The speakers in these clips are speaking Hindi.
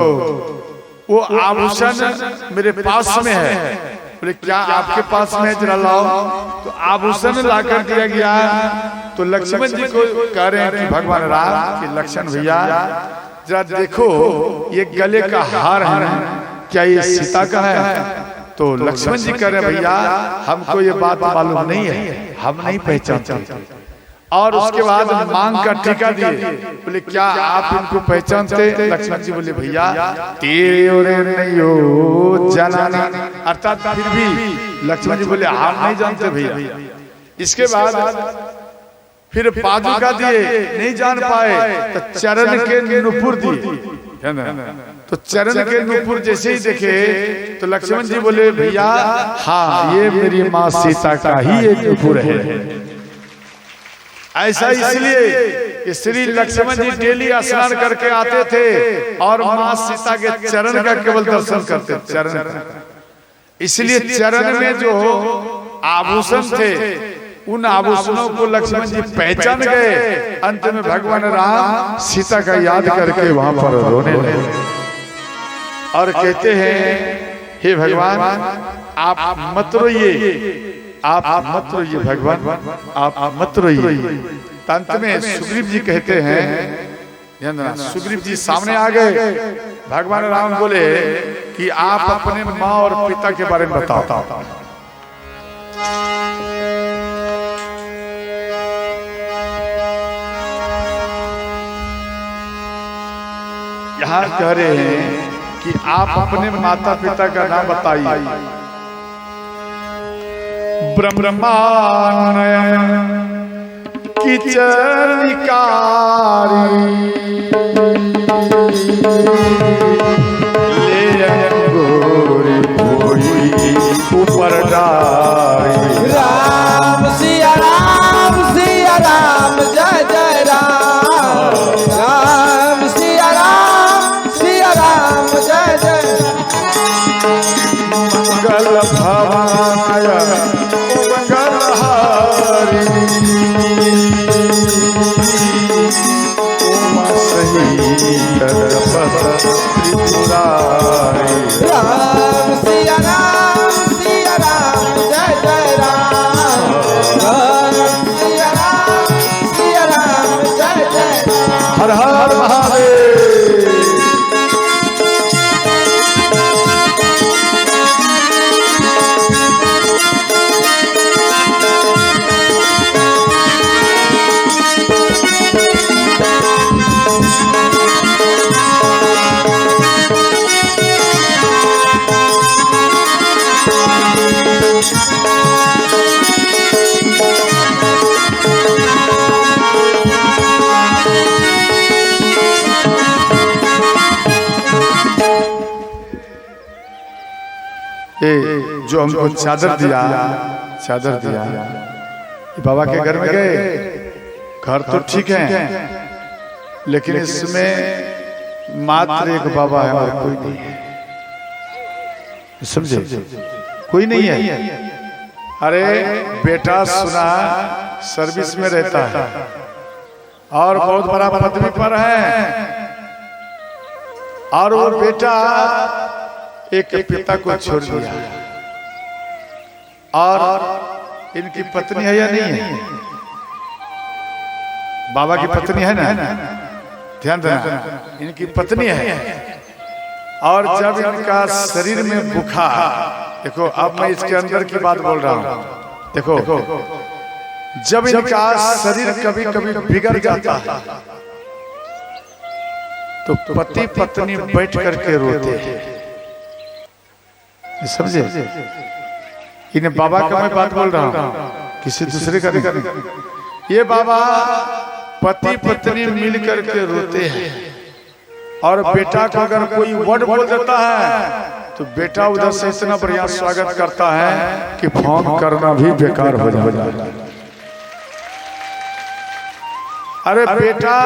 वो आभूषण मेरे पास में है। बोले क्या आपके पास में जरा लाओ। तो आभूषण लाकर दिया गया। तो लक्ष्मण जी को कह रहे हैं कि भगवान राम कि लक्ष्मण भैया जरा देखो ये गले का हार है क्या ये सीता का है। तो लक्ष्मण जी कह रहे हैं भैया हमको ये बात मालूम नहीं है, हम नहीं पहचानते। और उसके बाद मांग का टीका दिए। बोले क्या आप इनको पहचानते। लक्ष्मण जी बोले भैया तेरे और नहीं हो जाना। अर्थात फिर भी लक्ष्मण जी बोले आप नहीं जानते भैया। इसके बाद फिर पादुका दिए, नहीं जान पाए। तो चरण के नुपुर दिए। तो चरण के नुपुर जैसे ही देखे तो लक्ष्मण जी बोले भैया हाँ ये मेरी माँ सीता का ही एक नुपुर है। ऐसा इसलिए कि श्री लक्ष्मण जी डेली स्नान करके आते थे और माँ सीता के चरण का केवल दर्शन करते चरण का। इसलिए चरण में जो आभूषण थे उन आभूषणों को लक्ष्मण जी पहचान गए। अंत में भगवान राम सीता का याद करके वहां पर रोने लगे और कहते हैं हे भगवान आप मत रोइए, आप मत रोइए भगवान, आप मत रोइए। अंत में सुग्रीव जी कहते हैं, सुग्रीव जी सामने आ गए। भगवान राम बोले कि आप अपने माँ और पिता के बारे में बताओ। यहाँ कह रहे हैं कि आप अपने माता पिता का नाम बताइए। ब्रह्मानयन की चरनिकारी ले अंगूरी भोई ऊपर डारी। राम सिया राम जय जय राम। राम सिया राम जय जय। मंगल भवाय मंगल हारी उमा सहित त्रिपुरारी। राम सिया राम जय जय राम। राम सिया राम जय जय। हर हर महादेव। जो हमको चादर दिया बाबा के घर में गए। घर तो ठीक है लेकिन इसमें मात्र एक बाबा है और कोई नहीं है। समझे कोई नहीं है। अरे बेटा सुना सर्विस में रहता है और बहुत बड़ा पदवी पर है और वो बेटा एक पिता को छोड़ दिया और इनकी पत्नी है या नहीं है। बाबा की पत्नी है ना, ध्यान देना इनकी पत्नी है। और जब इनका शरीर में बुखार, देखो अब मैं इसके अंदर की बात बोल रहा हूँ। देखो जब इनका शरीर कभी कभी बिगड़ जाता है तो पति पत्नी बैठ करके रोते हैं। समझे इन्हें बाबा का मैं बात बोल रहा हूँ, किसी दूसरे का नहीं। ये बाबा पति पत्नी मिल करके रोते हैं और बेटा को अगर कोई वर्ड बोल देता है तो बेटा उधर से इतना बढ़िया स्वागत करता है कि फोन करना भी बेकार हो जाता है। अरे बेटा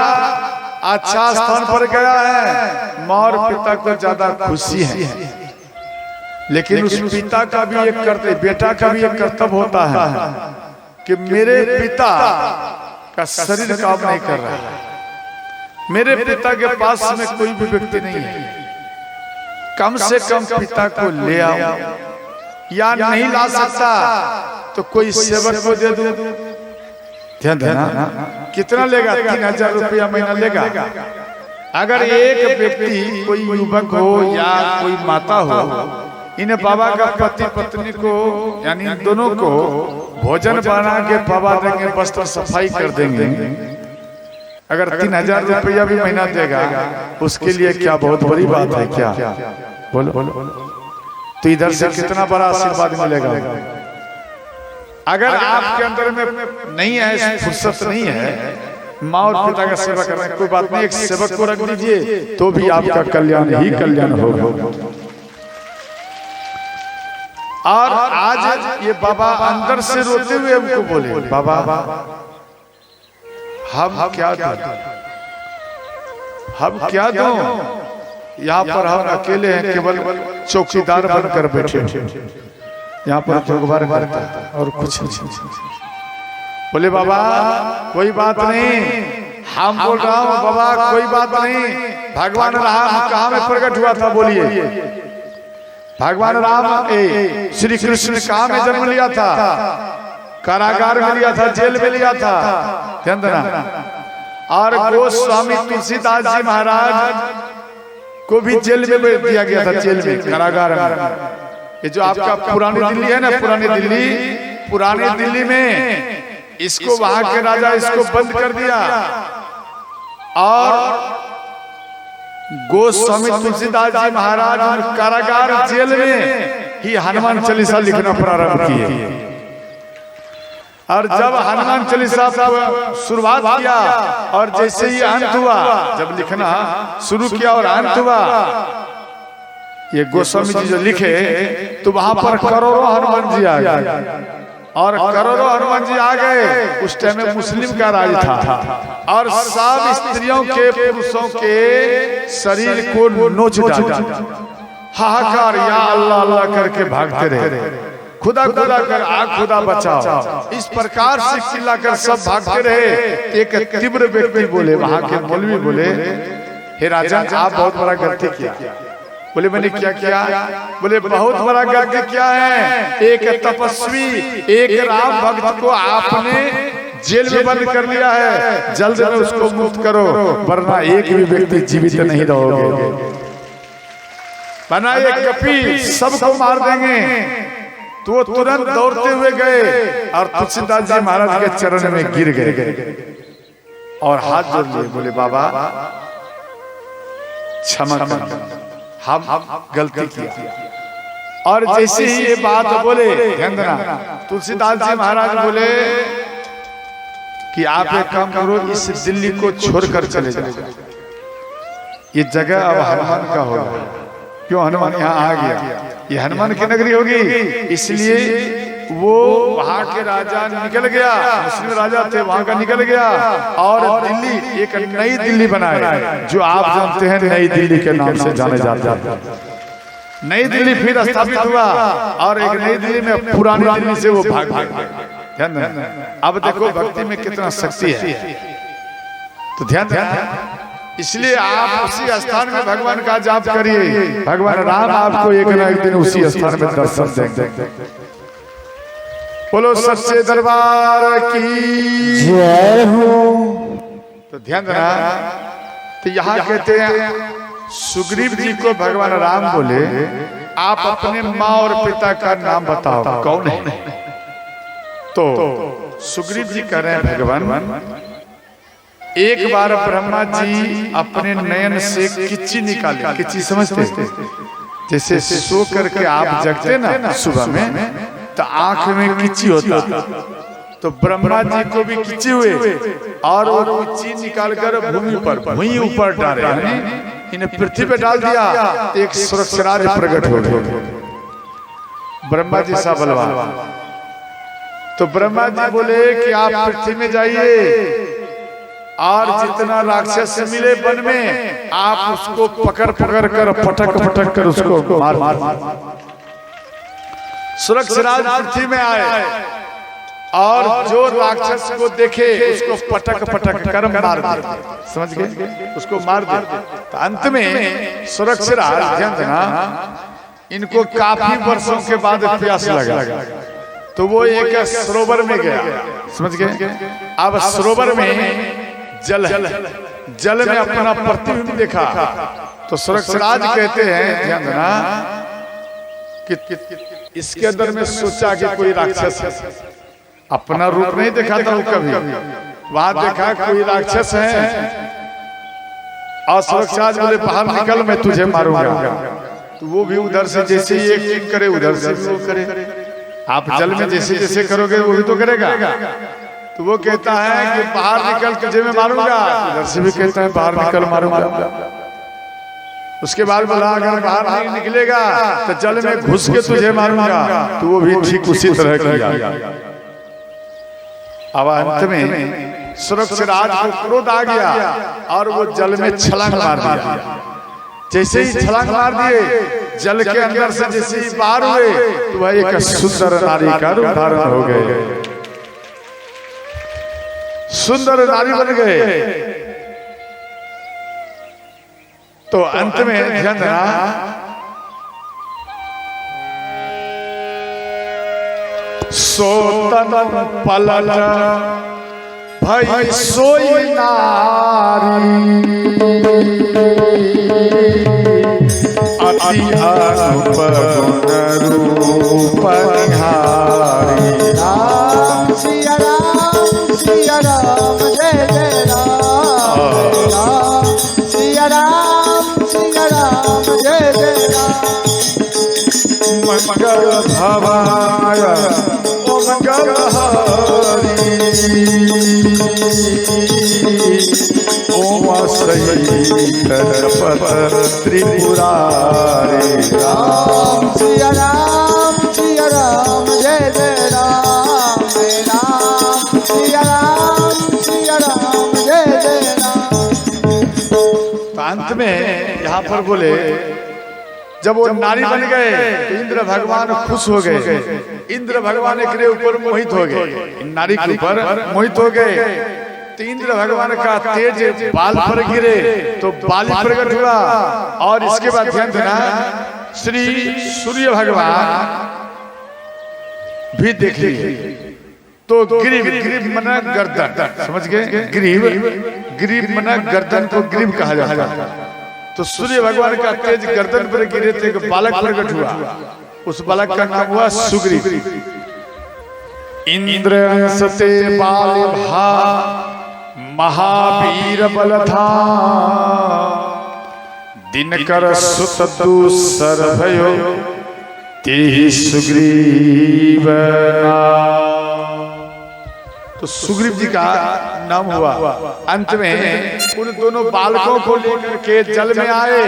अच्छा स्थान पर गया है, माँ और पिता को ज्यादा खुशी है, लेकिन उस पिता का भी एक कर्तव्य, बेटा का भी एक कर्तव्य होता है कि मेरे पिता का शरीर काम नहीं कर रहा है, मेरे पिता के पास में कोई भी व्यक्ति नहीं है, कम से कम पिता को ले आओ, या नहीं ला सकता तो कोई सेवक को दे दो। ध्यान देना, कितना लेगा? 3000 रुपया महीना लेगा। अगर एक व्यक्ति, कोई युवक हो या कोई माता हो, इन बाबा का पति पत्नी को यानी दोनों को भोजन बना के बाबा देंगे, वस्त्र सफाई कर देंगे, अगर 3000 रुपया भी महीना देगा, उसके लिए क्या बहुत बड़ी बात है क्या? बोलो। तो इधर से कितना बड़ा आशीर्वाद मिलेगा। अगर आपके अंदर में नहीं है, फुर्सत नहीं है माँ और पिता का सेवा करने, कोई बात नहीं, एक सेवक को रख लीजिए तो भी आपका कल्याण ही कल्याण होगा। और आज ये बाबा अंदर से रोते हुए हमको बोले, बाबा हम क्या दें, हम क्या दूं? यहाँ पर हम अकेले हैं, केवल चौकीदार बनकर बैठे, यहाँ पर जोगवार करता है और कुछ नहीं। बोले बाबा कोई बात नहीं, हम बोल रहा हूँ बाबा कोई बात नहीं, भगवान राम कहाँ में प्रकट हुआ था? बोलिए। भगवान राम श्री कृष्ण कहाँ में जन्म लिया था? कारागार में लिया था, जेल में लिया था। ध्यान देना। और गोस्वामी तुलसीदास जी महाराज को भी जेल में दिया गया था, जेल में, कारागार में। ये जो आपका पुरानी दिल्ली है ना, पुरानी दिल्ली में इसको वहां के राजा इसको बंद कर दिया और गोस्वामी तुलसीदास जी महाराज कारागार जेल में ही हनुमान चालीसा लिखना प्रारंभ किए। और जब हनुमान चालीसा शुरुआत किया और जैसे ही अंत हुआ, जब लिखना शुरू किया और अंत हुआ, ये गोस्वामी जी जो लिखे तो वहां पर करोड़ों हनुमान जी आ गए। और करोड़ों हनुमान जी आ गए। उस टाइम में मुस्लिम का राज था और सब स्त्रियों के, पुरुषों के शरीर को नोच डाला, हाहाकार या अल्लाह अल्लाह करके भागते रहे, खुदा खुदा कर आ खुदा बचाओ, इस प्रकार से चिल्लाकर सब भागते रहे। एक तीव्र व्यक्ति बोले, वहां के मौलवी बोले, हे राजन आप बहुत बड़ा गलती किया। बोले मैंने क्या किया? बोले बहुत बड़ा गलती क्या है, एक तपस्वी, एक राम भक्त को आपने जेल में बंद कर लिया है, जल्द में उसको मुक्त करो वरना एक भी व्यक्ति जीवित नहीं रहोगे, वरना एक कपी सबको मार देंगे। तो वो तुरंत दौड़ते हुए गए और तुलसीदास जी महाराज के चरण में गिर गए और हाथ जोड़ लिए। बोले बाबा क्षमा करना, हम गलती किया। और जैसे ही ये बात बोले, ध्यान देना, तुलसीदास जी महाराज बोले कि आप एक काम करो, इस दिल्ली को छोड़कर चले जाओ, ये जगह अब हनुमान का होगा। क्यों? हनुमान यहाँ आ गया, ये हनुमान की नगरी होगी, इसलिए वो वहां के राजा निकल गया, मुस्लिम राजा थे वहां का निकल गया और दिल्ली एक नई दिल्ली बनाए, जो आप जानते हैं नई दिल्ली के नाम से जाने जाता है। नई दिल्ली फिर स्थापित हुआ और एक नई दिल्ली में पुरानी दिल्ली से वो भाग गए। अब देखो भक्ति में कितना शक्ति है, तो ध्यान देना। इसलिए आप उसी स्थान में भगवान का जाप करिए, भगवान राम आपको एक न एक दिन उसी स्थान में दर्शन देंगे। बोलो सच्चे दरबार की जय हो। तो ध्यान देना, तो यहाँ कहते हैं सुग्रीव जी को भगवान राम बोले आप अपने माँ और पिता का नाम बताओ, कौन है? तो सुग्रीव जी कह रहे हैं भगवान एक बार ब्रह्मा जी अपने नयन से किच्ची निकाले। किच्ची समझते? जैसे सो करके आप जगते ना सुबह में, तो आंख में किच्ची होता, तो ब्रह्मा जी को भी किच्ची हुए और वो किच्ची निकालकर भूमि ऊपर डाले, इन्हें पृथ्वी पे डाल दिया, एक सुरक्षराज प्रकट हो गए। ब्रह्मा जी सा बलवान। तो ब्रह्मा जी बोले कि आप पृथ्वी में जाइए और जितना राक्षस मिले वन में आप उसको पकड़ पकड़ कर पटक कर उसको मार। सुरक्षराज पृथ्वी में आए और जो राक्षस को देखे उसको पटक पटक कर मार दे। समझ गए? उसको मार दे। तो अंत में सुरक्षित ध्यान देना, इनको काफी वर्षों के बाद प्यास लगा तो वो एक सरोवर में गया। समझ गए? अब सरोवर में जल है, जल में अपना प्रतिबिंब देखा तो सुरक्षराज कहते हैं, ध्यान देना, कि इसके अंदर में सोचा कि कोई राक्षस है। अपना रूप नहीं देखा था वो कभी, वहां देखा कोई राक्षस है और सुरक्षराज बोले बाहर निकल, मैं तुझे मारूंगा। तो वो भी उधर से जैसे ही एक एक करे उधर से भी वो करे। आप जल में जैसे जैसे करोगे वो भी तो करेगा। तो वो कहता है कि बाहर निकल, तुझे मैं मारूंगा। उधर से भी कहता है बाहर निकल, मारूंगा। उसके बाद बोला अगर बाहर नहीं निकलेगा तो जल में घुस के तुझे मारूंगा। तो वो भी ठीक उसी तरह किया। अब अंत में सुरक्षराज को क्रोध आ गया और वो जल में छलांग मार दिया। जैसे ही छलांग मार दिए, जल के अंदर से जैसे ही बाहर हुए तो वह एक सुंदर नारी का रूप धारण हो गए, सुंदर नारी बन गए। तो अंत में ध्यान देना, सोतन पलट भई सोई नारी, अति अनुप गुण रूप निहारी। राम सिया राम, सिया राम जय जय राम। राम सिया राम, सिया राम जय जय राम। मंगल भवाय ओ मंगल हरि, ओम सहित त्रिपुरारी। राम सिया राम, सिया राम जय जय राम। राम सिया राम, सिया राम जय जय राम। अंत में यहाँ पर बोले जब वो नारी बन गए तो इंद्र भगवान खुश हो गए। इंद्र भगवान के ऊपर मोहित हो गए, नारी के ऊपर मोहित हो गए। तो इंद्र भगवान का तेज बाल पर गिरे तो बाली प्रकट हुआ। और इसके बाद ध्यान देना, श्री सूर्य भगवान भी देख लिए तो ग्रीव, ग्रीव मना गर्दन। समझ गए? ग्रीव, ग्रीव मना गर्दन को ग्रीव कहा जाता है। तो सूर्य भगवान का तेज गर्दन पर गिरे थे, एक बालक प्रकट हुआ। उस बालक का नाम हुआ सुग्रीव। इंद्र सते बाल भा महावीर बल था, दिनकर सुत दूसर भयो तेहि सुग्रीव नाम। तो सुग्रीव जी का नाम हुआ। अंत में उन दोनों बालकों को लेकर के जल में आए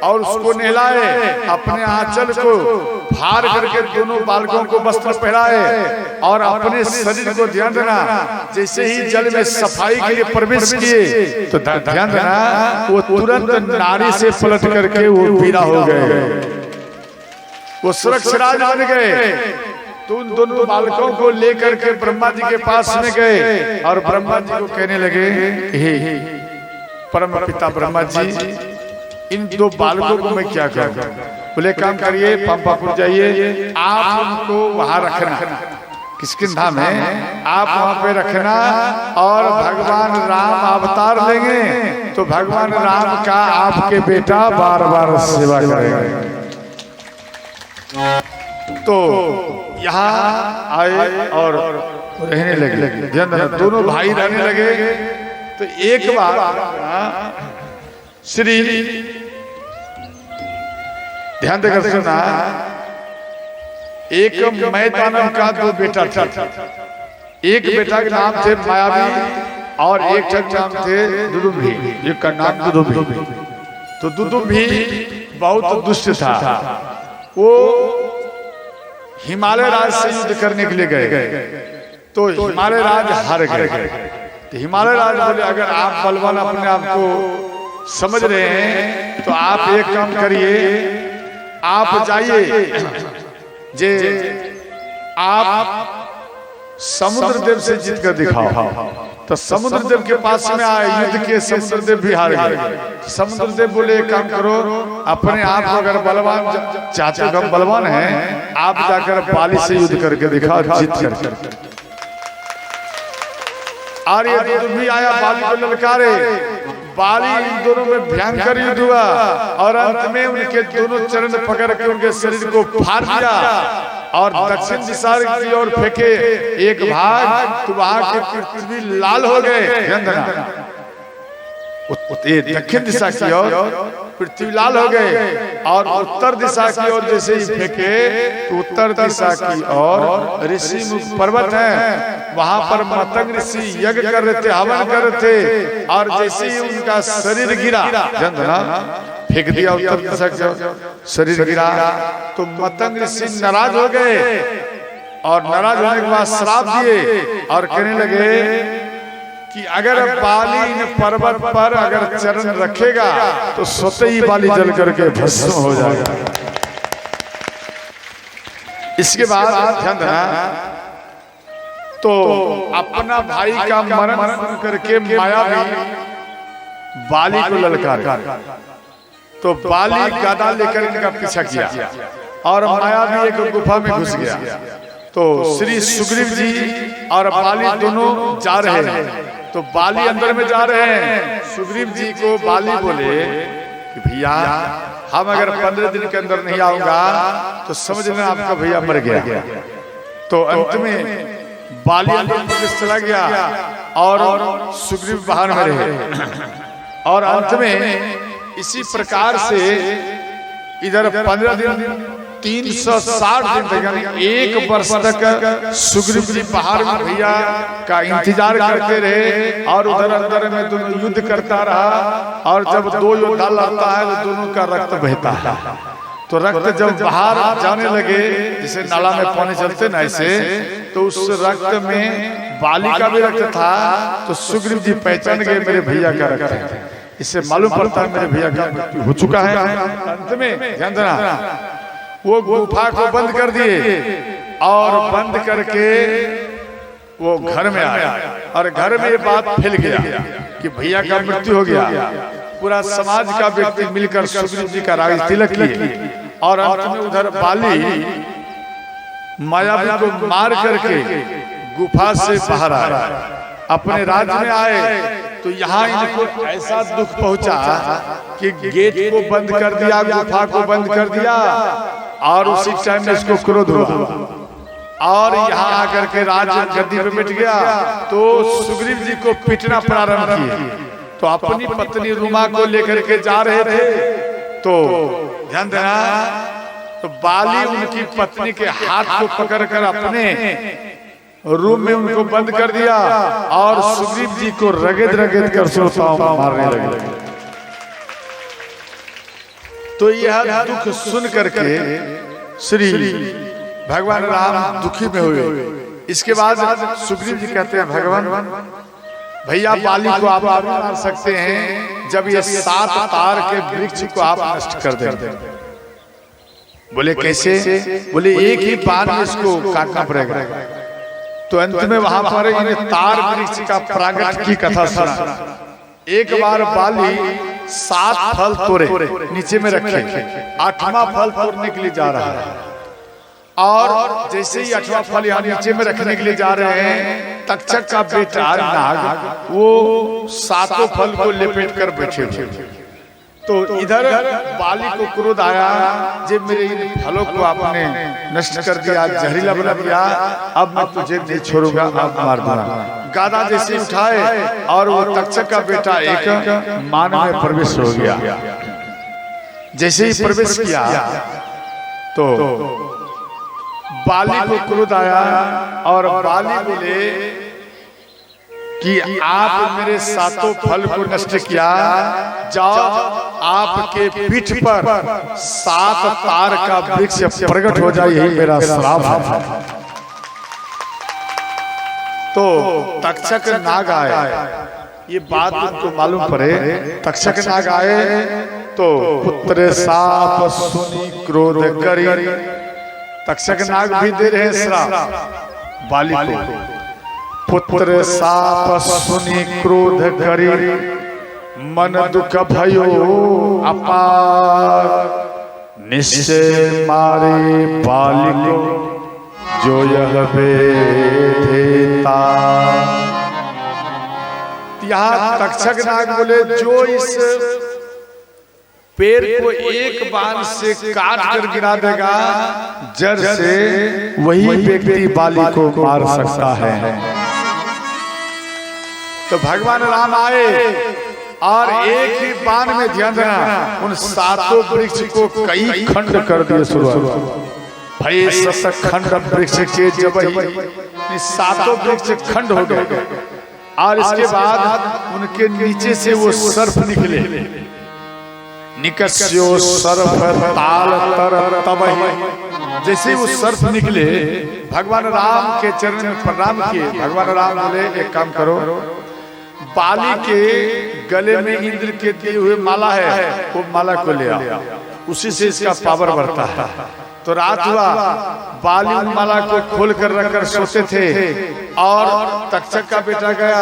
और उसको नहलाए, अपने आंचल को भार करके दोनों बालकों को वस्त्र पहनाए और अपने शरीर को, ध्यान देना, जैसे ही जल में सफाई के लिए प्रवेश किए तो ध्यान देना वो तुरंत नारी से पलट करके वो पीड़ा हो गए, वो सुरक्षराज बन गए। तो उन दोनों बालकों को लेकर के ब्रह्मा जी के पास में गए और ब्रह्मा जी को कहने लगे, हे परम पिता ब्रह्मा जी, इन दो बालकों को मैं क्या करूं? बोले काम करिए, पंपापुर जाइए, आप उनको वहां रखना। किसकिन धाम है? आप वहां पे रखना और भगवान राम अवतार लेंगे तो भगवान राम का आपके बेटा बार बार सेवा करेगा। तो यहाँ आए और रहने लगे। ध्यान देना, दोनों भाई रहने लगे। तो एक बार श्री ध्यान देकर सुना, एक मैदानव का दो बेटा था। एक बेटा के नाम थे मायावी और एक का नाम थे दुदुम्भी। एक का नाम दुदुम्भी। तो दुदुम्भी बहुत दुष्ट था। वो हिमालय राज से युद्ध करने के लिए गए तो हिमालय राज हार गए। तो हिमालय राज बोले, अगर आप बलवान अपने आप को समझ रहे हैं तो आप एक काम करिए, आप जाइए, आप समुद्र देव से जीत कर दिखाओ। तो समुद्र देव के पास में आए, युद्ध के समुद्र देव भी हार गए। समुद्र देव बोले एक काम करो, अपने आप को अगर बलवान चाहते हो, हम बलवान हैं, आप जाकर बाली से युद्ध करके दिखाओ, जीत कर। आर्यदूत भी आया, बाली को ललकारे, बाली इन दोनों में भयंकर युद्ध हुआ और अंत में उनके दोनों चरण पकड़ के उनके शरीर को फाड़ दिया और दक्षिण दिशा की ओर फेंके एक भाग, तो वहां की पृथ्वी लाल हो गए। दक्षिण दिशा की ओर पृथ्वी लाल हो गए और उत्तर दिशा की ओर जैसे ही फेंके तो उत्तर दिशा की ओर ऋषि मुख पर्वत है, वहां पर मतंग ऋषि यज्ञ कर रहे थे, हवन कर रहे थे और जैसे ही उनका शरीर गिरा, फेंक दिया उत्तर दिशा की ओर, शरीर गिरा तो मतंग ऋषि नाराज हो गए और नाराज होने के बाद श्राप दिए और कहने लगे कि अगर बाली इन पर्वत पर अगर चरण रखेगा तो स्वतः ही बाली जल करके भस्म हो जाएगा। इसके बाद ध्यान देना, तो अपना भाई का मरण करके माया भी बाली को ललकार, तो बाली गदा लेकर इनका पीछा किया और माया भी एक गुफा में घुस गया। तो श्री सुग्रीव जी और बाली दोनों जा रहे हैं, तो बाली अंदर में जा रहे हैं। सुग्रीव जी को बाली बोले कि भैया हम अगर 15 दिन के अंदर नहीं आऊंगा तो समझ लेना आपका भैया मर गया। तो अंत में बाली अंदर में चला गया और सुग्रीव बाहर में रहे और अंत में इसी प्रकार से इधर 15 दिन 360 दिन तक यानी 1 वर्ष तक सुग्रीव जी बाहर में भैया का इंतजार करते रहे और उधर अंदर में दोनों युद्ध करता रहा और जब दो योद्धा लड़ता है तो दोनों का रक्त बहता है। तो रक्त जब बाहर जाने लगे, जैसे नाला में पानी चलते ना ऐसे, तो उस रक्त में बाली का भी रक्त था। तो सुग्रीव जी पहचान गए मेरे भैया का रक्त है, इससे मालूम पड़ता है मेरे भैया का मृत्यु हो चुका है। अंत में ध्यान देना, वो गुफा को बंद कर दिए और बंद करके वो घर में आया और घर में ये बात फैल गया कि भैया का मृत्यु हो गया। पूरा समाज का व्यक्ति मिलकर सुग्रीव जी का राज तिलक किए और अंत में उधर बाली मायावी को मार करके गुफा से बाहर आया, अपने राज्य में आए। तो यहाँ इनको ऐसा दुख पहुंचा कि गेट को बंद कर दिया, गुफा को बंद कर दिया और उसी टाइम में इसको क्रोध हुआ और यहाँ आकर के राज गद्दी पे बैठ गया। तो सुग्रीव जी को पीटना प्रारंभ किए। तो अपनी पत्नी रुमा को लेकर के जा रहे थे, तो ध्यान देना, तो बाली उनकी पत्नी के हाथ को पकड़कर अपने रूम में उनको बंद कर दिया और सुग्रीव जी को रगड़ रगड़ कर श्रोताओं मारने लगे। तो यह दुख सुन करके श्री भगवान राम दुखी में हुए। इसके बाद सुग्रीव जी कहते हैं, भगवान भैया बाली को आप मार सकते हैं जब ये 7 तार के वृक्ष को आप नष्ट कर दें। बोले कैसे? बोले एक ही बार में इसको काटना पड़ेगा। तो अंत में वहां पर इन्हें तार वृक्ष का प्रागट की कथा सुना। एक बार बाली 7 फल तोड़े नीचे में रखे, 8वां फल तोड़ने के लिए जा रहा है और जैसे ही 8वां फल यहाँ नीचे में रखने के लिए जा रहे हैं, तक्षक का बेटा नाग वो 7 फल को लपेट कर बैठे हुए। तो इधर बाली को क्रोध आया, जब मेरे इन फलों को आपने नष्ट कर दिया, जहरीला बना दिया, अब मैं तुझे नहीं छोड़ूंगा, अब मार दूंगा। गादा जैसे उठाए और वो तक्षक का बेटा एक मान में प्रवेश हो गया। जैसे ही प्रवेश किया तो बाली को क्रोध आया और बाली बोले कि आप मेरे 7 फल को नष्ट किया, जाओ आपके पीठ पर 7 तार का वृक्ष प्रकट हो जाए, यही मेरा श्राप है। तो तक्षक नाग आए, ये बात उनको मालूम पड़े। तक्षक नाग आए तो पुत्र साप सुनी क्रोध करी। तक्षक नाग भी दे रहे श्राप बाली को, पुत्र साप सुनि क्रोध करी, मन दुख भयो अपार, निश्चय मारे बाली को, जो यह वेदेता। यहाँ तक्षक नाग बोले जो इस पेड़ को एक बाण से काट कर गिरा देगा जड़ से, वही व्यक्ति बाली को मार सकता है। तो भगवान राम आए और एक ही बाण में, ध्यान देना, उन सातों वृक्ष को कई खंड कर दिए। शुरुआत भय सत खंड वृक्ष के जब ही सातों वृक्ष खंड हो गए और इसके बाद उनके नीचे से वो सर्प निकले। निकस्यो सर्प ताल तर तब, जैसे वो सर्प निकले भगवान राम के चरण में प्रणाम किए। भगवान राम बोले एक काम करो, बाली के गले में इंद्र के दिए हुए माला है, वो माला को ले आओ, उसी से इसका पावर बढ़ता है। तो रात हुआ, बाली उन माला को खोल कर रखकर सोते थे और तक्षक का बेटा गया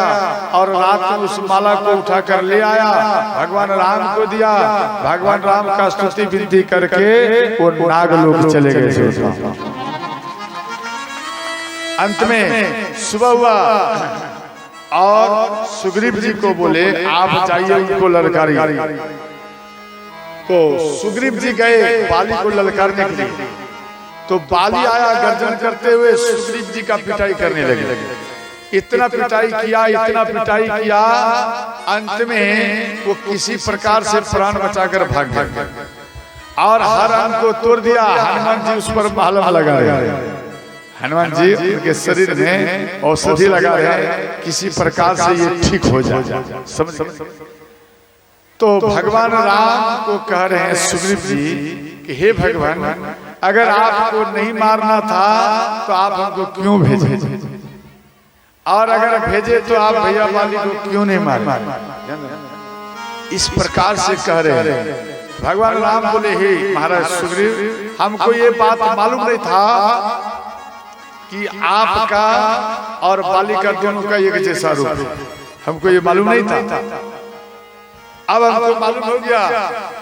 और रात में उस माला को उठाकर ले आया, भगवान राम को दिया। भगवान राम का स्तुति विनती करके वो नागलोक चले गए। अंत में सुबह हुआ और सुग्रीव जी को बोले आप जाइए उनको ललकारिए। तो सुग्रीव जी गए बाली को ललकारने के लिए। तो बाली आया गर्जन करते हुए सुग्रीव जी का पिटाई करने लगे। इतना पिटाई किया, इतना पिटाई किया, अंत में वो किसी प्रकार से प्राण बचाकर भाग गए और हर अंग को तोड़ दिया। हनुमान जी उस पर मलहम लगा रहे हैं, हनुमान जी उनके शरीर में औषधि लगा रहे हैं, किसी प्रकार से ये ठीक हो जाए। समझ। तो भगवान राम को कह रहे हैं सुग्रीव जी कि हे भगवान, अगर आपको नहीं मारना था तो आप हमको क्यों भेजे, और अगर भेजे तो आप भैया बाली को क्यों नहीं मारे। इस प्रकार से कह रहे हैं। भगवान राम बोले हे महाराज सुग्रीव, हमको ये बात मालूम नहीं था कि आपका और बाली का दोनों का एक जैसा रूप है, हमको ये मालूम नहीं था। अब हमको मालूम हो गया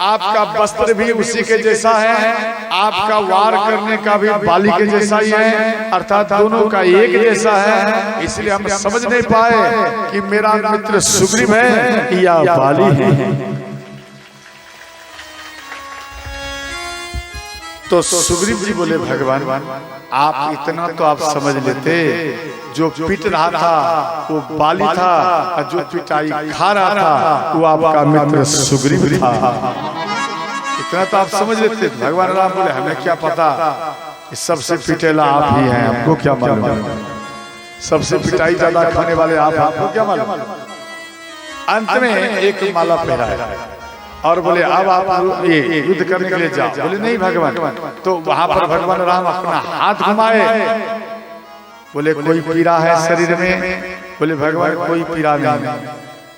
आपका वस्त्र भी उसी के जैसा है, आपका वार करने का भी बाली के जैसा ही है, अर्थात दोनों का एक जैसा है। इसलिए हम समझ नहीं पाए कि मेरा मित्र सुग्रीव है या बाली है। तो सुग्रीव जी बोले भगवान आप इतना तो आप समझ लेते, जो पीट रहा था वो बाली था और जो पिटाई खा रहा था वो आपका मित्र सुग्रीव था। इतना तो आप समझ लेते। भगवान राम बोले हमें क्या पता, सबसे पिटेला आप ही हैं, आपको क्या मालूम, सबसे पिटाई ज्यादा खाने वाले आप, आपको क्या मालूम। अंत में एक माला पहनाया और बोले अब आप ये युद्ध करने के लिए जाओ। बोले नहीं भगवान। तो वहां पर भगवान राम अपना हाथ घुमाए, बोले कोई पीड़ा है शरीर में। बोले भगवान कोई पीड़ा नहीं।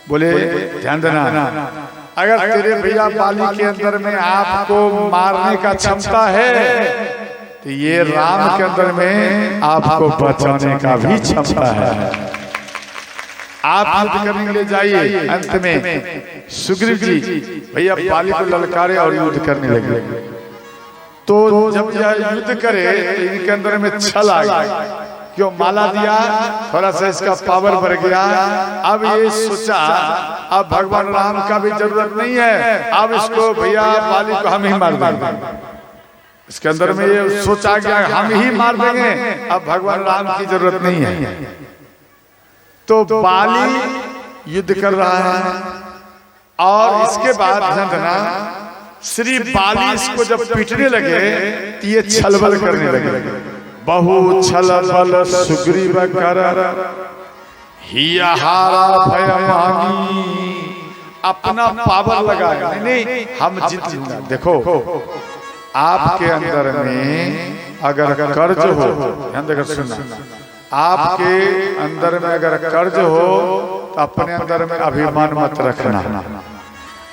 बोले ध्यान देना, अगर तेरे भैया बाली के अंदर में आपको मारने का क्षमता है तो ये राम के अंदर में आपको बचाने का भी क्षमता है। आप युद्ध करने के लिए जाइए। अंत में सुग्रीव जी भैया बाली को ललकारे और युद्ध करने लगे। तो जब यह युद्ध करे इनके अंदर में छल आ गया, क्यों माला दिया, थोड़ा सा इसका पावर बढ़ गया। अब ये सोचा अब भगवान राम का भी जरूरत नहीं है, अब इसको भैया बाली को हम ही मार देंगे। इसके अंदर में ये सोचा गया हम ही मार देंगे, अब भगवान राम की जरूरत नहीं है। तो बाली युद्ध कर रहा है और इसके बाद ध्यान देना, श्री बाली इसको जब पीटने लगे तो ये छलबल करने लगे। बहु छल बल सुग्रीव कर हिया हारा भय मांगी, अपना पावर लगा। नहीं हम जीत। देखो आपके अंदर में अगर कर्ज हो, ध्यान देकर सुनना, आपके अंदर में अगर कर्ज हो तो अपने अंदर में अभिमान मत रखना।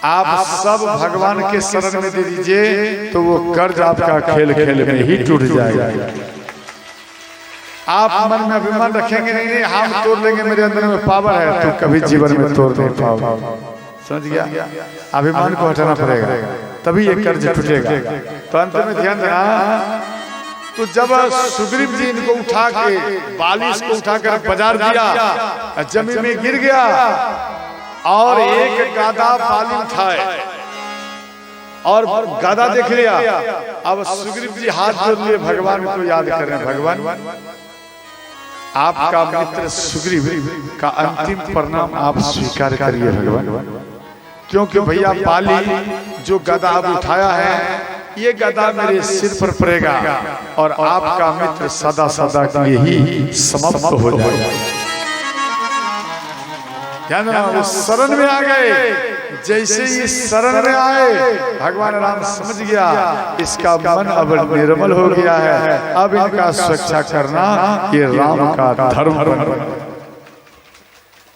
आप सब भगवान के शरण में दे दीजिए तो वो कर्ज आपका खेल खेल में ही टूट जाएगा। आप मन में अभिमान रखेंगे नहीं हम तोड़ लेंगे, मेरे अंदर में पावर है, तो कभी जीवन में तोड़ नहीं पाओगे। समझ गया? अभिमान को हटाना पड़ेगा, तभी ये कर्ज टूटेगा। तो अंत में ध्यान देना, तो जब सुग्रीव जी इनको उठा के बालिश को उठाकर बाजार दिया, जमीन में गिर गया और एक गादा बाली उठाए और गादा देख लिया। अब सुग्रीव जी हाथ जोड़ लिए, भगवान को याद कर रहे हैं, भगवान आपका मित्र सुग्रीव का अंतिम परिणाम आप स्वीकार करिए भगवान, क्योंकि भैया बाली जो गदा अब उठाया है ये गदा मेरे सिर पर पड़ेगा और आपका मित्र सदा सदा के लिए ही समाप्त हो जाएगा। ध्यान रखना, शरण में आ गए, जैसे ही शरण में आए भगवान राम समझ गया इसका मन अब निर्मल हो गया है, अब इनका सुरक्षा करना ये राम का धर्म बन।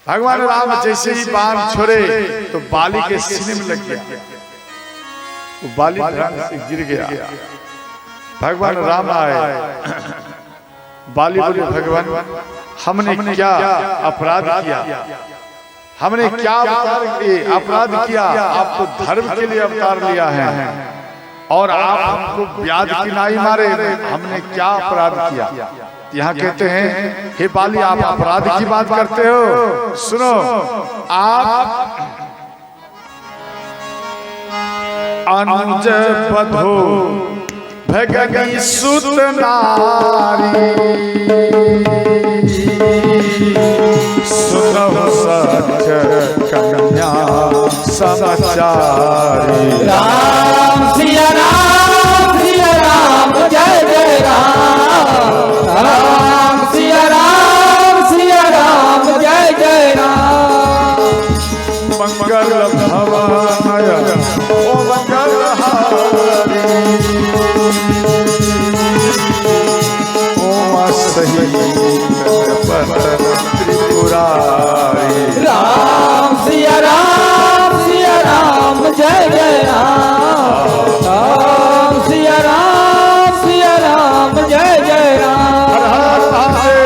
भगवान राम जैसे ही बाण छोड़े तो बाली के सीने में लग गया, वो बाली ध्यान से गिर गया। भगवान राम आए, बाली बोले भगवान हमने क्या अपराध किया, हमने क्या अपराध किया, आप तो धर्म के लिए अवतार लिया है और आप हमको ब्याज की नाई मारे, हमने क्या अपराध किया। यहाँ कहते हैं हे बाली आप अपराध की बात करते हो, सुनो आप अनुज बधो भगनी सुत नारी, सुनो सच कन्या समाचारी। राम सिया राम जय जय राम, राम सिया राम जय जय राम। मंगल भवाय ओ मंगल हारी, ओम सही त्रिपुरारी। राम सिया राम जय जय राम, राम सिया राम जय जय राम। हर हर महादेव।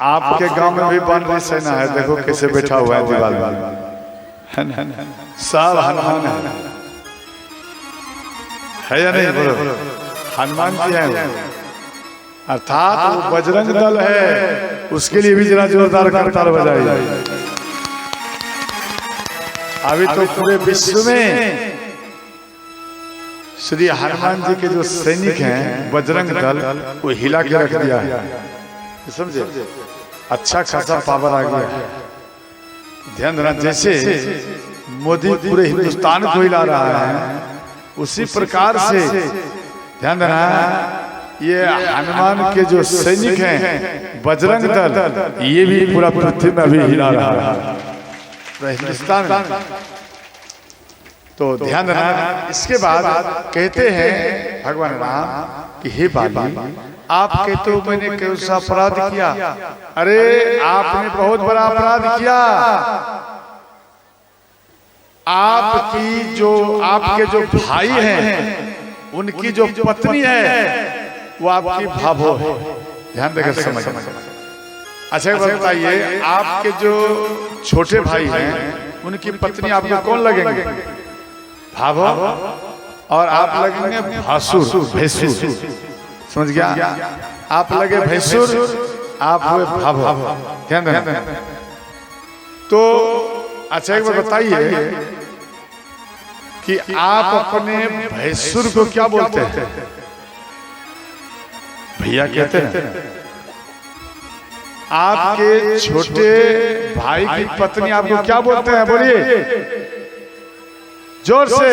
आपके गांव में भी बनरी सेना है, देखो कैसे बैठा हुआ है दीवार में, सब हनुमान है या नहीं? बोलो हनुमान जी है, अर्थात वो बजरंग दल है, उसके लिए भी जरा जोरदार करताल बजाइए। अभी तो पूरे विश्व में श्री हनुमान जी के जो सैनिक हैं बजरंग दल वो हिला के रख दिया है, समझे? अच्छा खासा पावर आ गया। ध्यान देना, जैसे मोदी पूरे हिंदुस्तान को हिला रहा है उसी प्रकार से ध्यान देना ये हनुमान के जो सैनिक हैं बजरंग दल ये भी पूरा पृथ्वी में अभी हिला रहा है हिंदुस्तान में। तो ध्यान देना, इसके बाद कहते हैं भगवान राम कि हे बाली आपके तो मैंने कौन सा अपराध किया? अरे आपने बहुत बड़ा अपराध किया। आपके जो भाई हैं उनकी जो पत्नी है वो आपकी भाभो है। ध्यान देकर समझ। अच्छा बताइए, आपके जो छोटे भाई हैं उनकी पत्नी आपको कौन लगेंगे? भाभो, और आप लगेंगे भासुर, भैंसुर। समझ गया? आप लगे भैंसुर, आप हुए भाभो। ध्यान देना। तो अच्छा एक बार बताइए कि आप अपने भैंसुर को क्या बोलते हैं? भैया कहते हैं। आपके छोटे भाई की पत्नी आपको क्या बोलते हैं? बोलिए जोर से।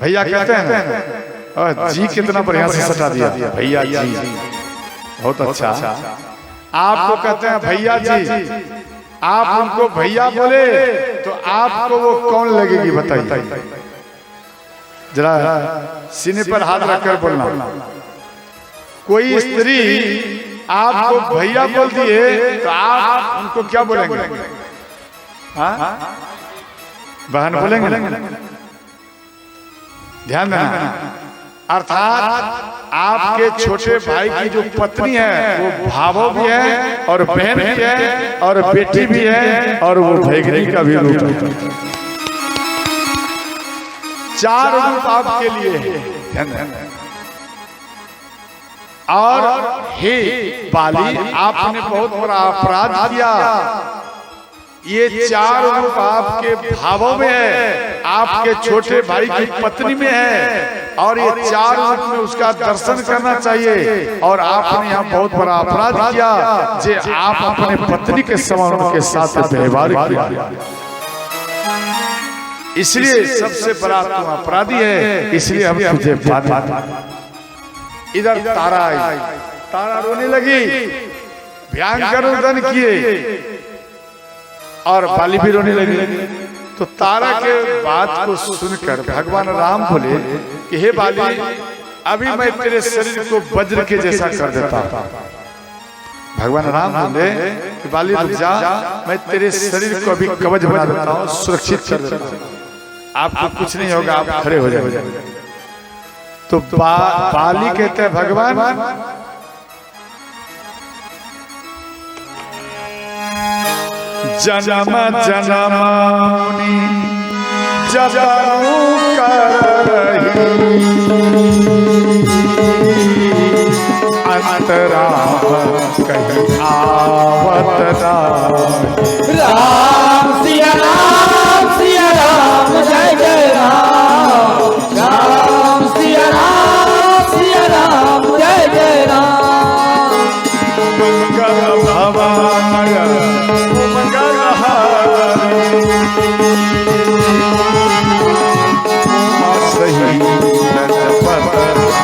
भैया कहते हैं। जी कितना बढ़िया से सटा दिया, भैया जी, बहुत अच्छा। आपको कहते हैं भैया जी, आप उनको भैया बोले तो आपको वो कौन लगेगी बताइए जरा, सीने पर हाथ रखकर बोलना। कोई स्त्री आपको भैया बोल दिए तो आप उनको क्या बोलेंगे? हाँ, बहन बोलेंगे। ध्यान देना, अर्थात आपके छोटे भाई की जो पत्नी है वो भावो भी है और बहन भी है और बेटी भी है और वो भैगनी का भी रूप है। चार रूप आपके लिए है। और हे बाली, आपने बहुत बड़ा अपराध किया। ये चार रूप आपके भावों में है, आपके छोटे भाई की पत्नी में है, और ये चार रूप में उसका दर्शन करना चाहिए। और आपने यहाँ बहुत बड़ा अपराध किया जे आप अपने पत्नी के समान उनके साथ व्यवहार किया, इसलिए सबसे बड़ा तुम अपराधी है, इसलिए हम तुझे बात। इधर तारा आई, तारा रोने लगी, भयंकर रुदन किए और बाली भी रोने लगी। तो तारा के बात को सुनकर भगवान राम बोले कि हे बाली, अभी मैं तेरे शरीर को वज्र के जैसा कर देता हूं। भगवान राम बोले कि बाली रुक जा, मैं तेरे शरीर को अभी कवच बना देता हूं, सुरक्षित कर देता हूं, आपको कुछ नहीं होगा, आप खड़े हो जाएंगे। तो बाली कहते हैं भगवान, जन्म जन्म मुनि जपनु करहि, अंतरा कहीं आवत नाही। राम सिया राम जय जय राम, राम सिया राम जय जय राम। मंगल भवाय मंगल हारी, सही जपत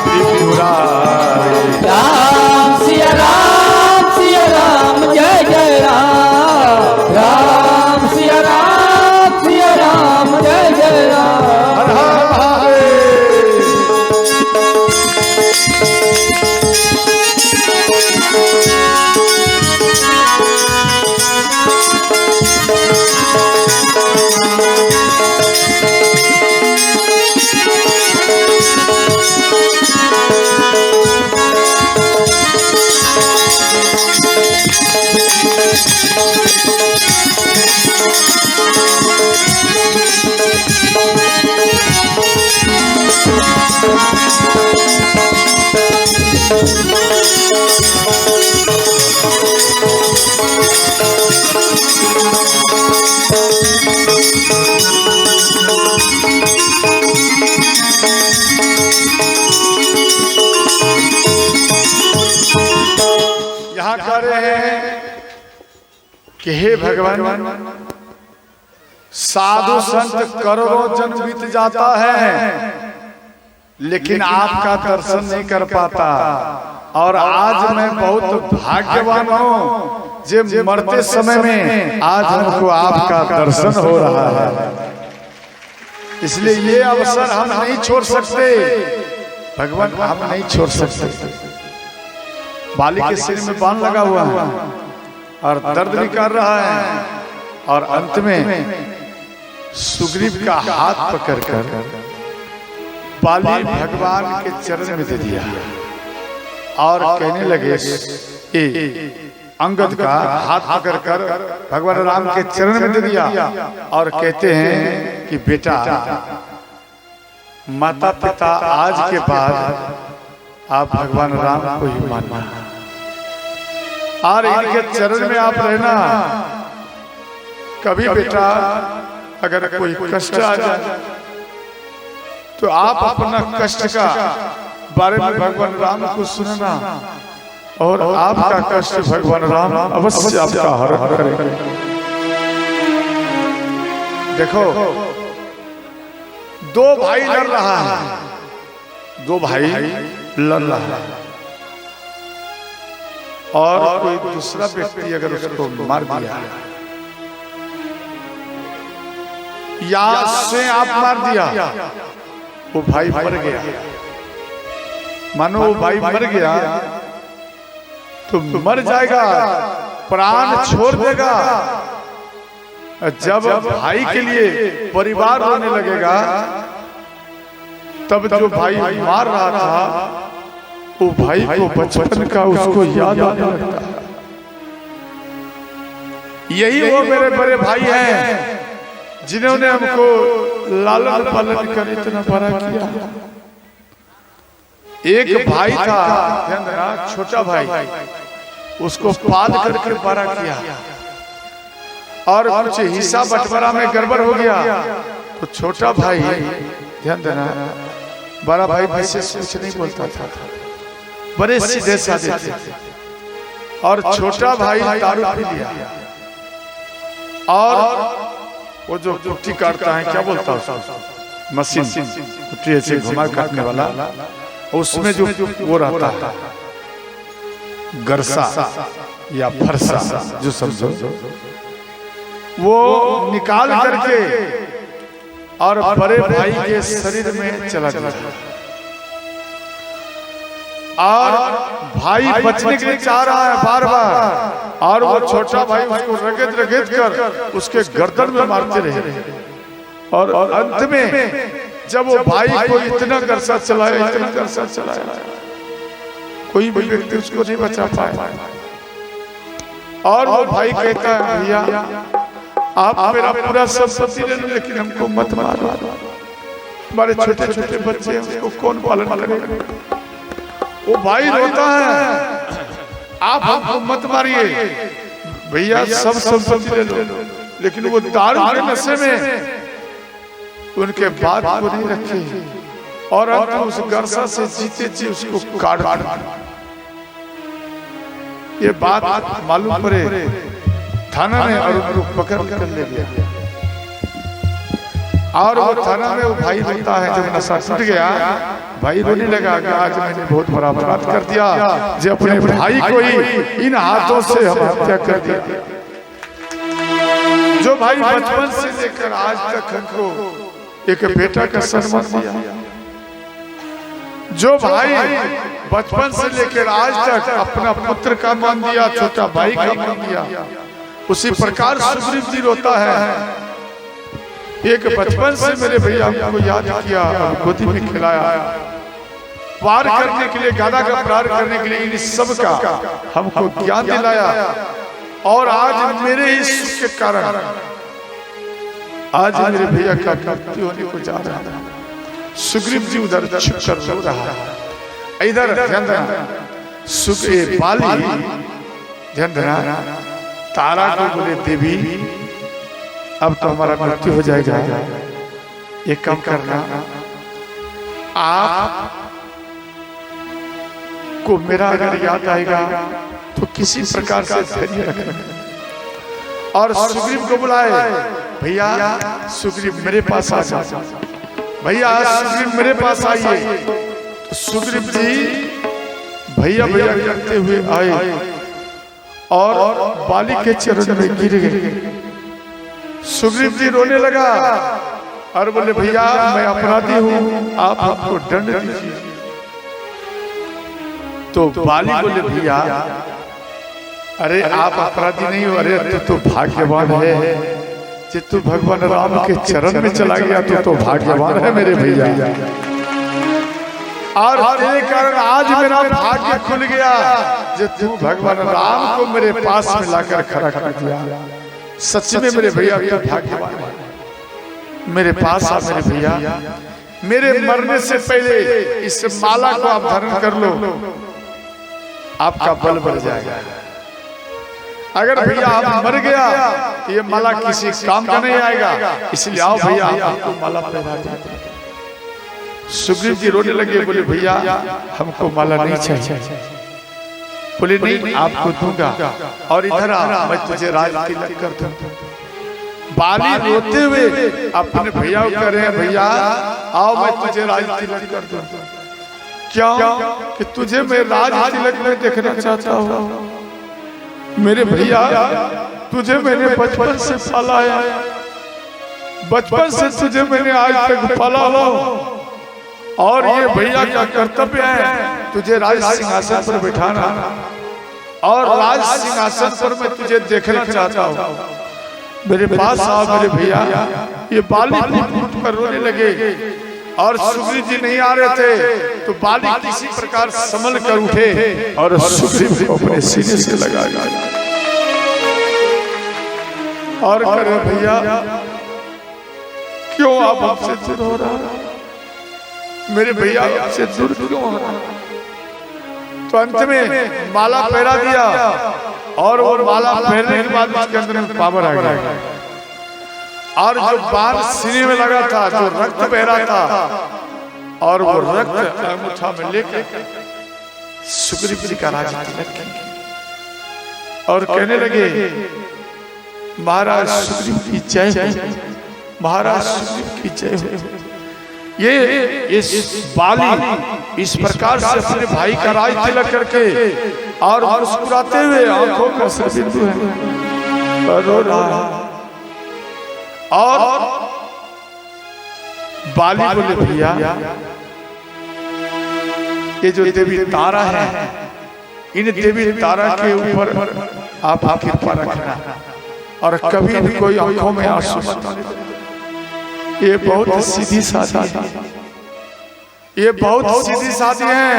त्रिपुरारी। राम सिया राम जय जय राम, राम सिया राम जय जय राम। हर हर महादेव। यहाँ कह रहे हैं कि हे भगवान, साधु संत करोड़ों जन्म बीत जाता है लेकिन आपका दर्शन नहीं कर पाता, और आज मैं बहुत भाग्यवान हूँ जो मरते समय में आज हमको आपका दर्शन हो रहा है, इसलिए ये अवसर हम नहीं छोड़ सकते। भगवान आप नहीं छोड़ सकते। बाली के सिर में बाण लगा हुआ है और दर्द भी कर रहा है, और अंत में सुग्रीव का हाथ पकड़कर बाली भगवान के चरण में दे दिया और कहने लगे, अंगद का हाथ पकड़कर भगवान राम के चरण में दे दिया और कहते हैं कि बेटा, माता पिता आज के बाद आप भगवान राम को ही मानना और इनके चरण में आप रहना। कभी बेटा अगर कोई कष्ट आ जाए तो आप अपना कष्ट का बारे में भगवान राम को सुनना, और आपका कष्ट भगवान राम अवश्य आपका हरण करेंगे। देखो, दो भाई लड़ रहा है, दो भाई लड़ रहा है, और कोई दूसरा व्यक्ति अगर उसको मार दिया या से आप मार दिया, वो भाई मर गया। मानो वो भाई मर गया तो मर जाएगा, प्राण छोड़ देगा। जब भाई के लिए परिवार रोने लगेगा, तब जो भाई मार रहा था वो भाई को बचपन का उसको याद आने लगता है। यही वो मेरे बड़े भाई हैं जिन्होंने हमको लालन पालन कर इतना बड़ा किया। एक भाई था, ध्यान देना, छोटा भाई, उसको पाल करके बड़ा किया, और कुछ हिस्सा बंटवारा में गड़बड़ हो गया तो छोटा भाई, ध्यान देना, बड़ा भाई विशेष कुछ नहीं बोलता था, बड़े सीधे साधे थे, और छोटा भाई दारू पी लिया, और वो जो कुट्टी काटता है, क्या बोलता है उसको, मशीन, कुट्टी ऐसे घुमा काटने वाला, उसमें जो वो रहता है गरसा या फरसा, जो समझो, वो निकाल करके और बड़े भाई के शरीर में चला गया, और भाई बचने के लिए चाह रहा है बार बार, और वो छोटा भाई उसको रगड़ रगड़ कर उसके गर्दन में मारते रहे, और अंत में जब वो भाई को इतना गरसा चलाया, इतना गरसा चलाया, कोई भी व्यक्ति उसको नहीं बचा पाया। और वो भाई कहता है, भैया आप मेरा पूरा संपत्ति ले लो, लेकिन हमको मत मारो, हमारे छोटे छोटे बच्चे हैं, उसको कौन पालन करेगा। वो भाई रोता है, आप हमको मत मारिए भैया, सब संपत्ति ले लो, लेकिन वो दारू के नशे में उनके बात को नहीं रखे, और अंत उस गरसा से जीते जी उसको काट दिया। ये बात मालूम पड़े थाना में, और उनको पकड़ कर ले गया, और वो थाना में वो भाई रोता है, जब नशा छूट गया भाई रोने लगा कि आज मैंने बहुत बड़ा अपराध कर दिया, जो अपने भाई को ही इन हाथों से हम हत्या कर दिया, जो भाई बचपन से लेकर आज तक हमको एक बेटा का सम्मान दिया, जो भाई बचपन से लेकर आज तक अपना पुत्र का मान दिया, छोटा भाई का मान दिया, उसी प्रकार सुग्रीव जी रोता है। एक बचपन से मेरे भैया हमको याद किया, गोदी में खिलाया, पार करने के लिए, गादा का पार करने के लिए इन सब का हमको ज्ञान दिलाया, और आज मेरे ही सुख के कारण आज मेरे भैया का मृत्यु होने को जा रहा है। सुग्रीव जी उधर छिप कर रो रहा है, इधर ध्यान देना, सुग्रीव बाली ध्यान देना, तारा को बोले देवी अब तो हमारा मृत्यु हो जाएगा, ये कम करना, आप को मेरा अगर याद आएगा तो किसी प्रकार से धैर्य रखना। और सुग्रीव को बुलाए, भैया सुग्रीव मेरे पास आ जाओ, भैया सुग्रीव मेरे पास आइए। तो सुग्रीव जी भैया भैया करते हुए आए और बाली के चरणों में गिर गए। सुग्रीव जी रोने लगा और बोले, भैया मैं अपराधी हूँ, आप हमको दंड दीजिए। तो बाली बोले, भैया अरे आप अपराधी नहीं हो, अरे तू भाग्यवान है, जे तू भगवान राम के चरण में चला गया तो भाग्यवान है मेरे भैया, और तेरे कारण आज मेरा भाग्य खुल गया, जे तू भगवान राम को मेरे पास में लाकर खड़ा कर दिया। सच्ची में मेरे भैया तू भाग्यवान है, मेरे पास आ मेरे भैया, मेरे मरने से पहले इस माला को आप धारण कर लो, आपका बल बढ़ जाएगा। अगर भैया आप मर गया तो ये माला किसी काम का नहीं आएगा, इसलिए आओ भैया आपको माला पहना देते। सुग्रीव जी रोने लगे, बोले भैया हमको माला नहीं चाहिए, बोले नहीं आपको दूंगा और इधर आ मैं तुझे राज तिलक कर दूं। बाली रोते हुए अपने भैया को कह रहे हैं भैया आओ मैं तुझे राज तिलक कर दूं। क्यों कि तुझे मैं राज तिलक में देखना चाहता हूँ। मेरे भैया तुझे मैंने बचपन से पाला है, बचपन से तुझे मैंने आज तक पाला हूँ और ये भैया का कर्तव्य है तुझे राज सिंहासन पर बिठाना और राज सिंहासन पर मैं तुझे देखना चाहता हूँ। मेरे पास आओ मेरे भैया। ये बाली फूट कर रोने लगे और सुग्रीव जी नहीं आ रहे थे तो बाली किसी प्रकार संभल कर उठे और सुग्रीव को अपने सीने से लगाया और करे भैया क्यों आप हमसे दूर हो रहा, मेरे भैया आपसे दूर क्यों हो रहा। तो अंत में माला पहरा दिया और वो माला पहनने के बाद उसके अंदर में पावर आ गया और जो बाण सीने में लगा था जो रक्त बह रहा था और वो रक्त अंगूठा में लेकर सुग्रीव जी का राज तिलक किया और कहने लगे महाराज सुग्रीव की जय हो, महाराज सुग्रीव की जय हो। ये इस बाली इस प्रकार से अपने भाई का राज तिलक करके और मुस्कुराते हुए आंखों का बिंदु है रो रहा और बाली बोले भैया ये जो देवी तारा है इन देवी तारा के ऊपर आप कृपा रखना और कभी भी कोई आंखों में आंसू मत आने। ये बहुत सीधी सादी है, ये बहुत सीधी सादी है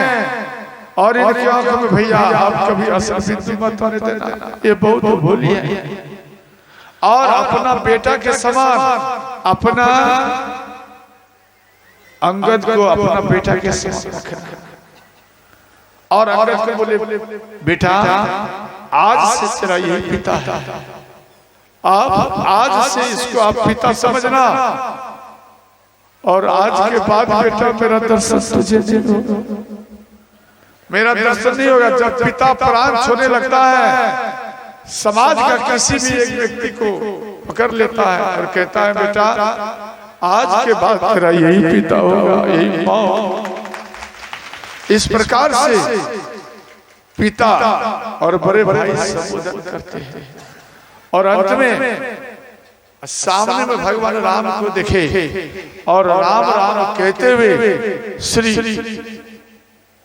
और इनकी आंखों में भैया आप कभी असर बिंदु मत आने देना। ये बहुत भोली है और अपना बेटा के समान अपना अंगद को अपना बेटा के समान रखना। और अंगद को बोले बेटा आज से तेरा यही पिता है, आप आज से इसको आप पिता समझना और आज के बाद बेटा मेरा दर्शन तुझे नहीं होगा, मेरा दर्शन नहीं होगा। जब पिता प्राण छोड़ने लगता है समाज का किसी भी एक व्यक्ति को पकड़ लेता है और कहता है बेटा आज के बाद तेरा यही पिता होगा, यही माँ होगा। इस प्रकार से पिता और बड़े भाई संबोधन करते हैं और अंत में सामने में भगवान राम को देखे और राम राम कहते हुए श्री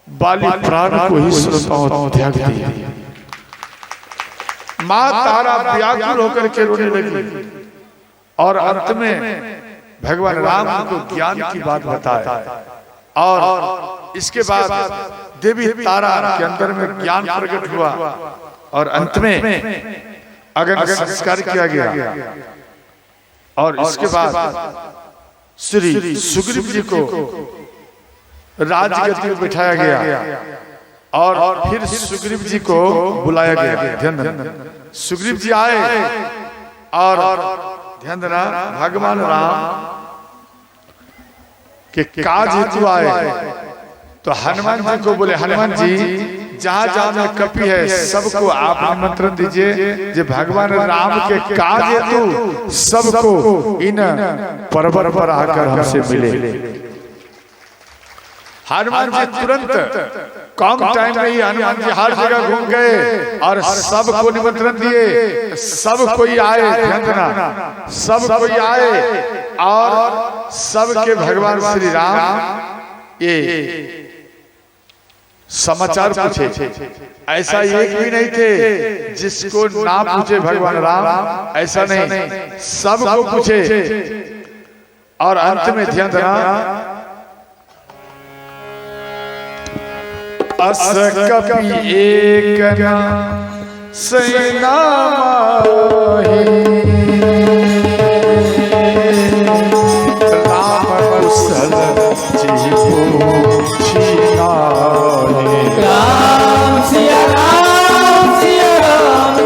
बाली प्राण को ही श्रोताओं त्याग दिया। मां तारा व्याकुल होकर के रोने लगी और अंत में भगवान राम को ज्ञान की बात बताए और इसके बाद देवी तारा के अंदर में ज्ञान प्रकट हुआ और अंत में अग्नि संस्कार किया गया और इसके बाद श्री सुग्रीव जी को राजगद्दी पर बिठाया गया और फिर सुग्रीव जी को बुलाया गया। ध्यान सुग्रीव जी आए और ध्यान देना भगवान राम के काज हेतु आए तो हनुमान जी को बोले हनुमान जी जहाँ जहाँ में कपि है सबको आप निमंत्रण दीजिए जो भगवान राम के काज हेतु सबको इन पर्वत पर आकर हमसे मिले। हनुमान जी तुरंत कम टाइम में ही हनुमान जी हर जगह घूम गए और सबको निमंत्रण दिए, सब कोई आए। ध्यान देना सब कोई आए और सबके भगवान श्री राम ये समाचार पूछे। ऐसा एक भी नहीं थे जिसको ना पूछे भगवान राम, ऐसा नहीं सबको पूछे और अंत में ध्यान देना अस कपि एक सेना राम कुशल जी पूछिना राम सिया राम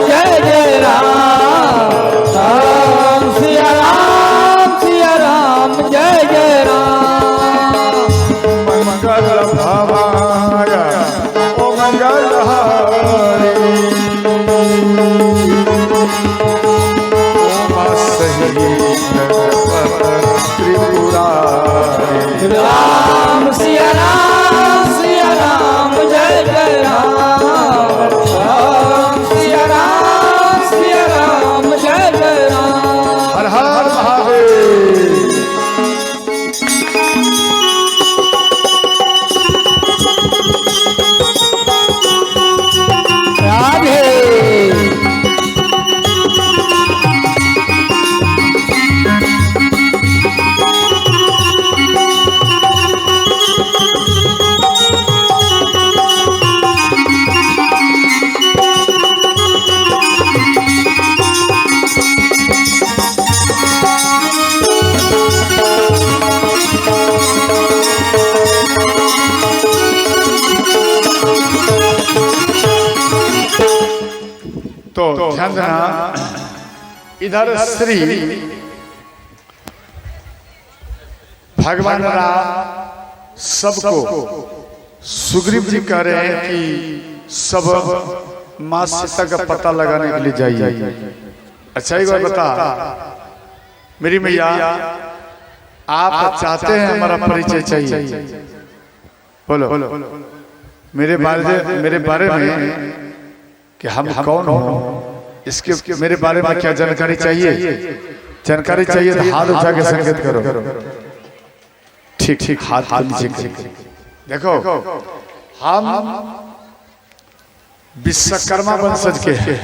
जय जय राम, राम सिया राम जय जय राम। मंगल भवाय ओ मंगल तो ध्यान देना, इधर श्री भगवान राम सबको सुग्रीव जी कह रहे हैं कि सब माँ सीता का पता लगाने के लिए जाइए। अच्छा एक बार बता मेरी मैया, आप चाहते हैं हमारा परिचय चाहिए? बोलो मेरे बारे में कि हम कौन हो, इसके मेरे बारे में क्या जानकारी चाहिए? जानकारी चाहिए तो हाथ उठा के संकेत करो। ठीक ठीक, हाथ नीचे करो। देखो हम विश्वकर्मा वंशज के हैं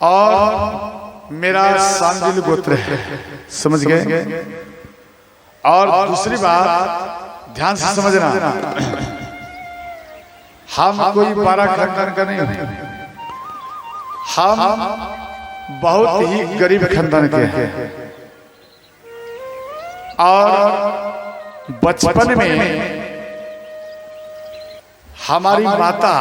और मेरा सांडिल गोत्र है, समझ गए? और दूसरी बात ध्यान से समझना, हम कोई बारह खानदान का नहीं होते, हम बहुत ही गरीब खानदान के हैं। और बचपन में हमारी माता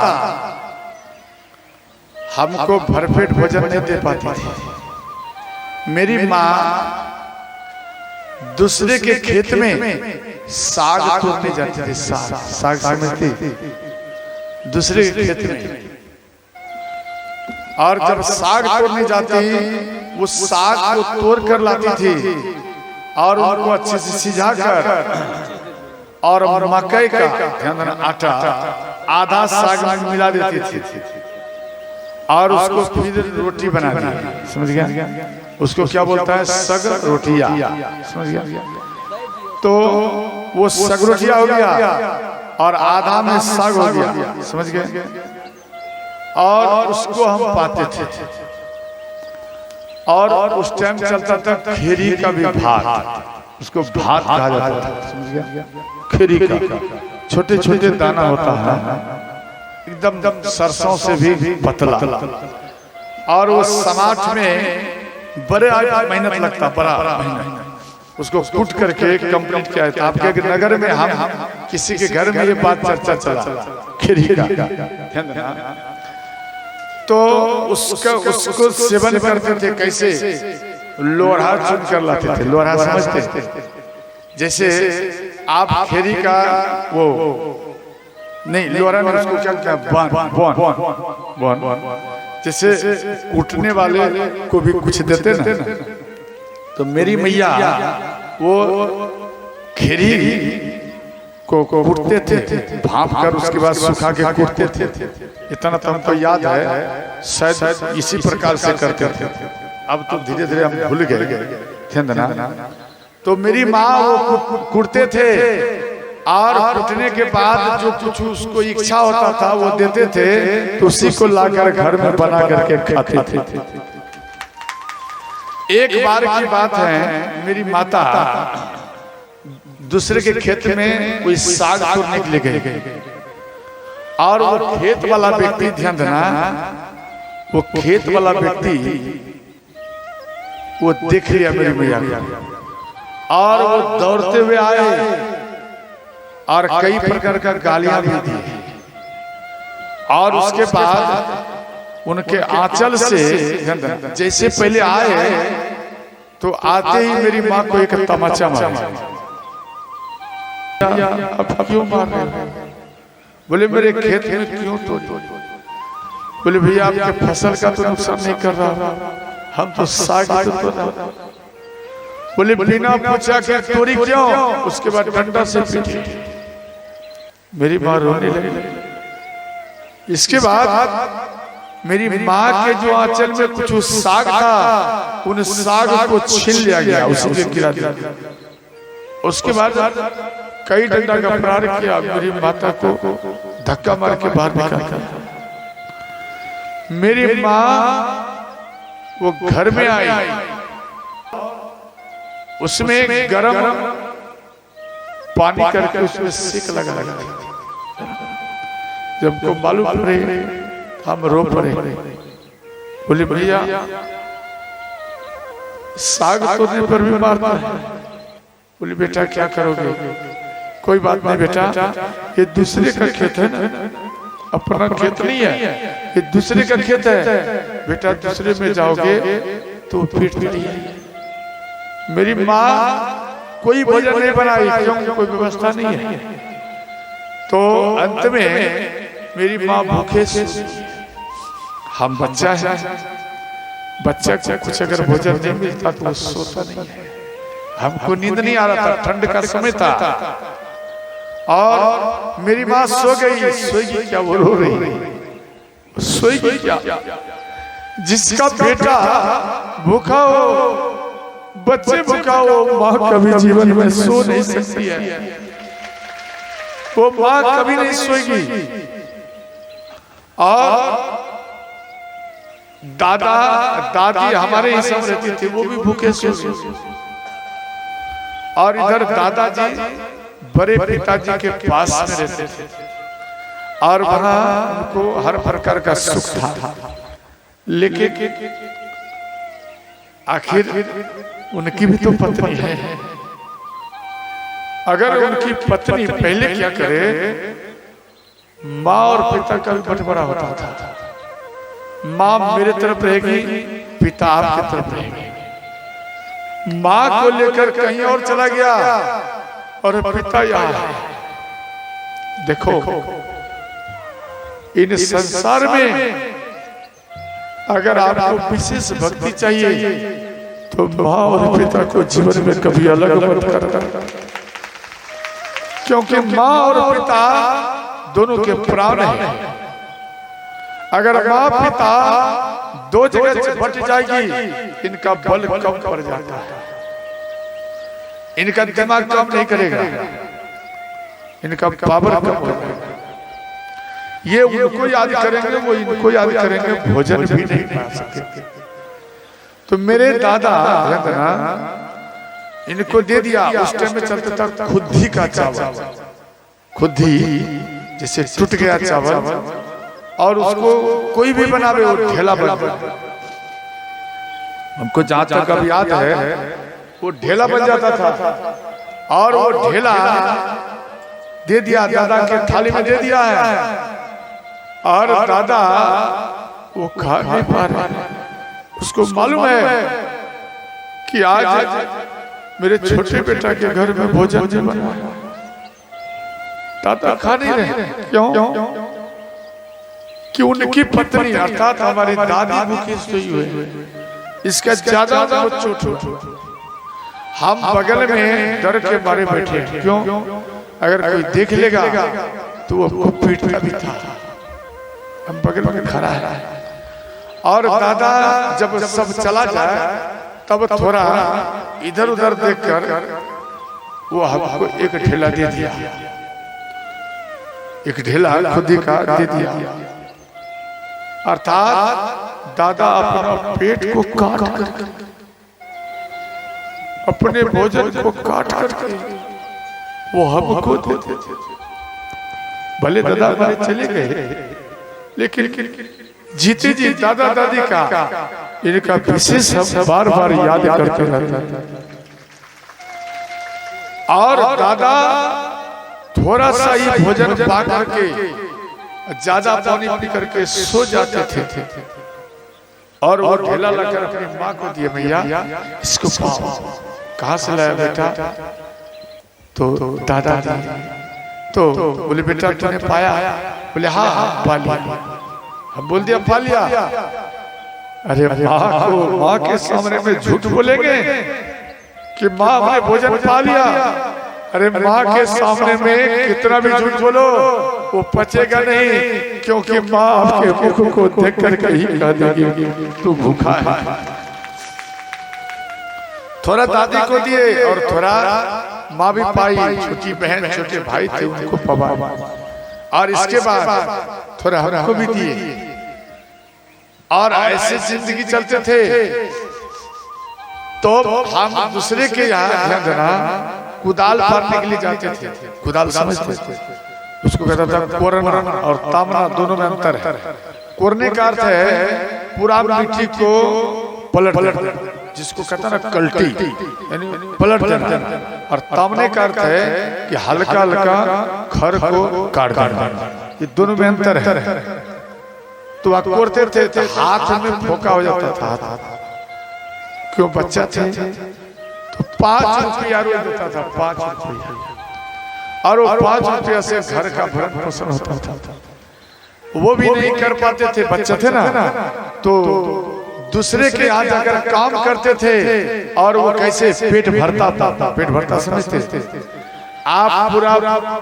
हमको भरपेट भोजन नहीं दे पाती थी। मेरी माँ दूसरे के खेत में साग तोड़ने जाती थी। साग समझती? दूसरे के खेत में, और जब साग तोड़ने जाती वो साग को तोड़ कर लाती थी और उनको अच्छे से सिझा कर और मकई का ध्यान देना आटा आधा साग में मिला देती थी और उसको फिर रोटी बना दी। समझ गया? उसको क्या बोलता है? सग रोटिया। समझ गया? तो वो सग रोटिया हो गया और आधा में साग हो गया। समझ गए? और उसको हम पाते थे और उस टाइम चलता था खेरी का भी भात, उसको भात कहा जाता था। समझ गया? खेरी का छोटे छोटे दाना होता है, एकदम सरसों से भी पतला, और वो समाट में बड़े मेहनत लगता, बड़ा मेहनत। उसको कूट करके कंप्लीट किया था। आपके नगर में हम किसी के घर में ये बात चर्चा चला खेरी का, तो उसको सेवन करते थे। कैसे? लोढ़ा चुन कर लाते थे। लोढ़ा समझते? जैसे आप खेरी का वो नहीं, लोढ़ा में उसको क्या कहते हैं? जैसे कूटने वाले को भी कुछ देते ना, तो मेरी मैया वो खेरी को कूटते थे, भाप कर उसके बाद सुखा के कूटते थे। इतना तो हमको याद है, शायद इसी प्रकार से करते थे। अब तो धीरे धीरे हम भूल गए। तो मेरी माँ वो कूटते थे और कूटने के बाद जो कुछ उसको इच्छा होता था वो देते थे, तो उसी को लाकर घर में बना करके खाते थे। एक बार की बात है, मेरी माता दूसरे के खेत में कोई साग तोड़ने के लिए गई और वो खेत वाला व्यक्ति, ध्यान देना, वो खेत वाला व्यक्ति वो देख लिया मेरी मैया को और वो दौड़ते हुए आए और कई प्रकार का गालियां भी दी। और उसके बाद उनके आंचल से जैसे पहले आए तो आते ही मेरी माँ को एक तमाचा मारा। अब क्यों मार रहे हो? बोले मेरे खेत में क्यों तोड़ी? बोले भैया आपके फसल का तो नुकसान नहीं कर रहा, हम तो साग तो तोड़ रहा। बोले बिना पूछा के तोड़ी क्यों? उसके बाद डंडा से पीटी। मेरी माँ रोने लगी। इसके बाद मेरी माँ के जो आंचल में कुछ साग था, उन साग को छीन लिया गया, उसी पे गिरा दिया। उसके बाद कई डंडा का प्रहार किया, मेरी माता को धक्का मार के बाहर निकाला। मेरी माँ वो घर में आई, उसमें गरम पानी करके उसमें सेक लगा। जब को मालूम पड़े हम रो पड़े। बोले भैया साग तोड़ने पर भी मारता है। बोले बेटा क्या करोगे? कोई बात नहीं बेटा, ये दूसरे का खेत है ना, अपना खेत नहीं है, ये दूसरे का खेत है। बेटा दूसरे में जाओगे तो पीठ पड़ी। मेरी माँ कोई भोजन नहीं बनाई, क्यों? कोई व्यवस्था नहीं है। तो अंत में मेरी माँ भूखे से, हम बच्चा है, बच्चा को कुछ अगर भोजन नहीं मिलता तो वो सोता नहीं है। हमको नींद नहीं आ रहा था, ठंड का समय था, और मेरी माँ सो गई। सोएगी क्या? वो रो रही। सोएगी क्या? जिसका बेटा भूखा हो, बच्चे भूखा हो, माँ कभी जीवन में सो नहीं सकती है। वो माँ कभी नहीं सोएगी। और दादा दादी हमारे ही संग रहती थी, वो भी भूखे सो गए। और इधर दादाजी बड़े पिताजी के पास में रहते थे, और वहां उनको हर प्रकार का सुख था। लेकिन आखिर उनकी भी तो पत्नी है। अगर उनकी पत्नी पहले क्या करे, माँ और पिता का भी बंटवारा होता था। माँ मेरे तरफ रहेगी, पिता आपकी तरफ रहेगी। माँ को लेकर कहीं और चला गया और पिता यहाँ है। देखो इन संसार में अगर आपको विशेष भक्ति चाहिए तो माँ और पिता को जीवन में कभी अलग मत करना, क्योंकि माँ और पिता दोनों के प्राण हैं। अगर माँ पिता दो जगह से बट जाएगी, इनका बल कम पड़ जाता है, इनका दिमाग काम नहीं करेगा, इनका पावर कम हो जाएगा। ये उनको याद करेंगे, वो इनको याद करेंगे, भोजन भी नहीं पा सकते। तो मेरे दादा ना इनको दे दिया। उस टाइम में चलता था खुद्दी का चावल, खुद्दी जैसे टूट गया चावल और उसको कोई भी बनावे वो ढेला बन जाता। हमको जहां तक अब याद है वो ढेला बन जाता था, और वो ढेला दे दिया, दादा के थाली में दे दिया है, और दादा वो खा नहीं पा रहा। उसको मालूम है कि आज मेरे छोटे बेटा के घर में भोजन नहीं बना। दादा खा नहीं रहे। क्यों? कि उनकी पत्नी अर्थात हमारी दादी भूखी सोई हुई, इसका ज्यादा चोट हुआ। हम बगल में डर के मारे बैठे। क्यों? अगर कोई देख लेगा तो वो पीटता भी था। हम बगल में खड़ा है, और दादा जब सब चला जाए तब थोड़ा इधर उधर देखकर वो हमको एक ढेला दे दिया, एक ढेला खुदी का दे दिया। अर्थात दादा अपना पेट को काट कर, अपने भोजन को काट करके वो हमको देते थे। भले दादा हमारे चले गए, लेकिन जीते जी दादा दादी का इनका विशेष हम बार बार याद करते रहते हैं। और दादा थोड़ा सा ही भोजन पा करके ज्यादा पानी पी करके सो जाते थे, और वो ढेला लाकर अपनी माँ को दिए, मैया इसको पाओ। कहाँ से लाया बेटा? तो दादा तो बोले बेटा तूने पाया? बोले हाँ हाँ पा लिया। हम बोल दिया पा लिया। अरे माँ के सामने में झूठ बोलेंगे कि माँ हमने भोजन पा लिया? अरे माँ के सामने में कितना भी झूठ बोलो वो पचेगा नहीं, क्योंकि माँ आपके मुख को देख करके ही कह देगी तू भूखा है। थोड़ा दादी को दिए और थोड़ा माँ भी पाई, छोटी बहन छोटे भाई थे उनको पवा, और इसके बाद थोड़ा हमको भी दिए। और ऐसे जिंदगी चलते थे। तो हम दूसरे के यहाँ ध्यान देना, कुदाल पारने के लिए जाते थे। कुदाल समझते थे? उसको कहता था कोरना और तामना, दोनों में अंतर है। कोरने का अर्थ है पूरा मिट्टी को पलट जिसको कहता ना कल्टी, यानी पलट जाना। और तामने का अर्थ है कि हल्का हल्का खर को काट देना। ये दोनों में अंतर है। तो आप कोरते थे तो हाथ में फोका हो जाता था, क्यों बच्चा थे तो 5 रुपया रोज देता था, 5 रुपया, और वो 5 रुपया से घर का भरण पोषण होता था। वो भी नहीं कर पाते थे, बच्चे थे ना, तो दूसरे के यहाँ जाकर काम करते थे और वो कैसे पेट भरता था। पेट भरता समझते थे, आप पूरा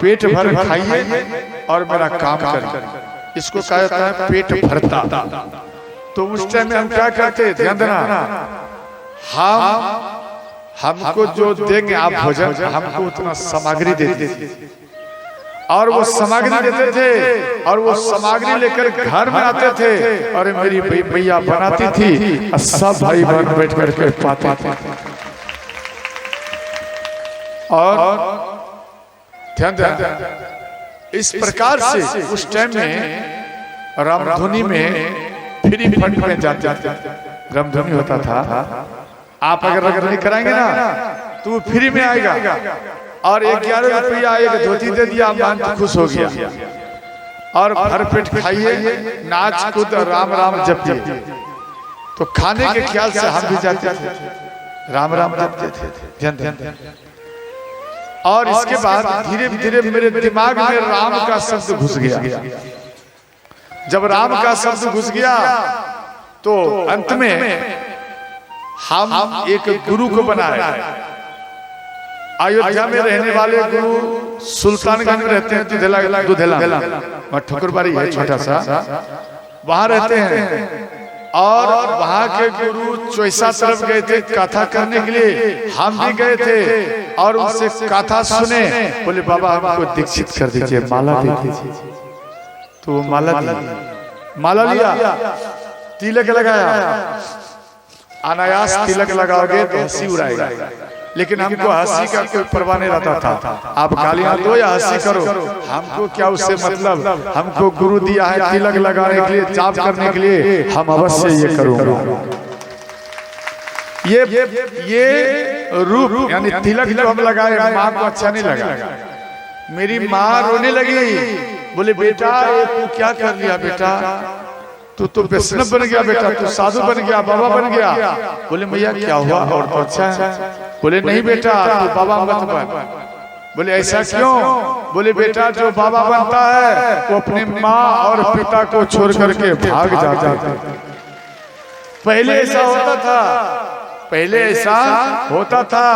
पेट भर खाइए और मेरा काम करिए, इसको कहा जाता है पेट भरता। तो उस टाइम में हम क्या करते, ध्यान देना, हमको जो देंगे आप भोजन, हमको उतना सामग्री देते थे, और वो सामग्री देते थे, और वो सामग्री लेकर घर में आते थे, और मेरी भैया बनाती थी, सब भाई बहन बैठ करके पाते थे। और ध्यान देना, इस प्रकार से उस टाइम में रामधुनी में फ्री फंड में जाते थे, रामधुनी होता था। आप अगर नहीं कराएंगे ना तो फ्री में आएगा, और 11 रुपया एक धोती दे दिया, मान तो खुश हो गया, और भर पेट खाइए, नाच कूद राम राम जपिए। तो खाने के ख्याल से हम भी जाते थे, राम राम जपते थे, ध्यान। और इसके बाद धीरे धीरे मेरे दिमाग में राम का शब्द घुस गया। जब राम का शब्द घुस गया तो अंत में हम एक गुरु को बनाए। अयोध्या में रहने वाले गुरु सुल्तानगंज में रहते हैं, दुधेला ठकुरबाड़ी है छोटा सा, वहां रहते हैं। और वहां के गुरु चोइसा तरफ गए थे कथा करने के लिए, हम भी गए थे और उनसे कथा सुने। बोले बाबा हमको दीक्षित कर दीजिए, माला दे दीजिए। तो वो माला लिया, तिलक लगाया। अनायास तिलक लगाओगे तो हंसी उड़ाएगा, लेकिन हमको हंसी का कोई परवाह नहीं रहता था। आप गालियां दो या हंसी करो, हमको क्या उससे मतलब। हमको गुरु दिया है तिलक लगाने के लिए, जाप करने के लिए, हम अवश्य ये करूंगा। ये रूप यानी तिलक जो हम लगाए, माँ को अच्छा नहीं लगा। मेरी माँ रोने लगी, बोले बेटा ये तू क्या कर लिया बेटा, तू वैष्णव बन गया बेटा, तू साधु बन गया, बाबा बन गया। बोले भैया क्या हुआ, और तो अच्छा है। बोले नहीं बेटा तू बाबा मत बन। बोले ऐसा क्यों। बोले बेटा जो बाबा बनता है वो अपनी माँ और पिता को छोड़ करके भाग जाता है। पहले ऐसा होता था, पहले ऐसा होता था।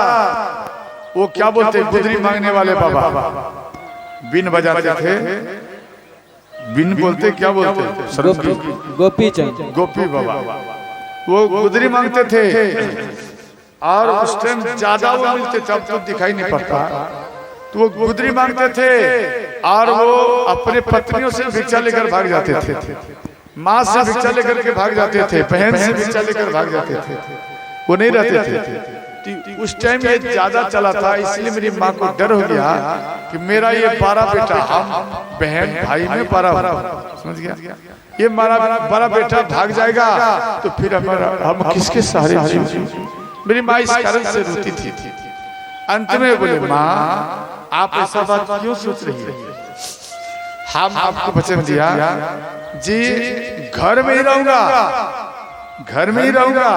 वो क्या बोलते, गुदरी मांगने वाले बाबा बीन बजाते थे, बिन बोलते क्या बोलते, गोपी चंद, गोपी बाबा, वो गुदरी मांगते थे। और उस टाइम ज्यादा वो मिलते, जब तो दिखाई नहीं पड़ता, तो वो गुदरी मांगते थे। और वो अपने पत्नियों से भिक्षा लेकर भाग जाते थे, माँ से भिक्षा लेकर के भाग जाते थे, बहन से भिक्षा लेकर भाग जाते थे, वो नहीं रहते थे। उस टाइम ये ज्यादा चला था, इसलिए मेरी माँ को डर हो गया कि मेरा ये 12 बेटा, हम बहन भाई में 12, समझ गया, ये हमारा 12 बेटा भाग जाएगा तो फिर हम किसके सहारे जीवेंगे। मेरी माँ इस कारण से रोती थी। अंत में बोले माँ आप ऐसा बात क्यों सोच रही है, हम आपको वचन दिया जी घर में ही रहूंगा, घर में ही रहूंगा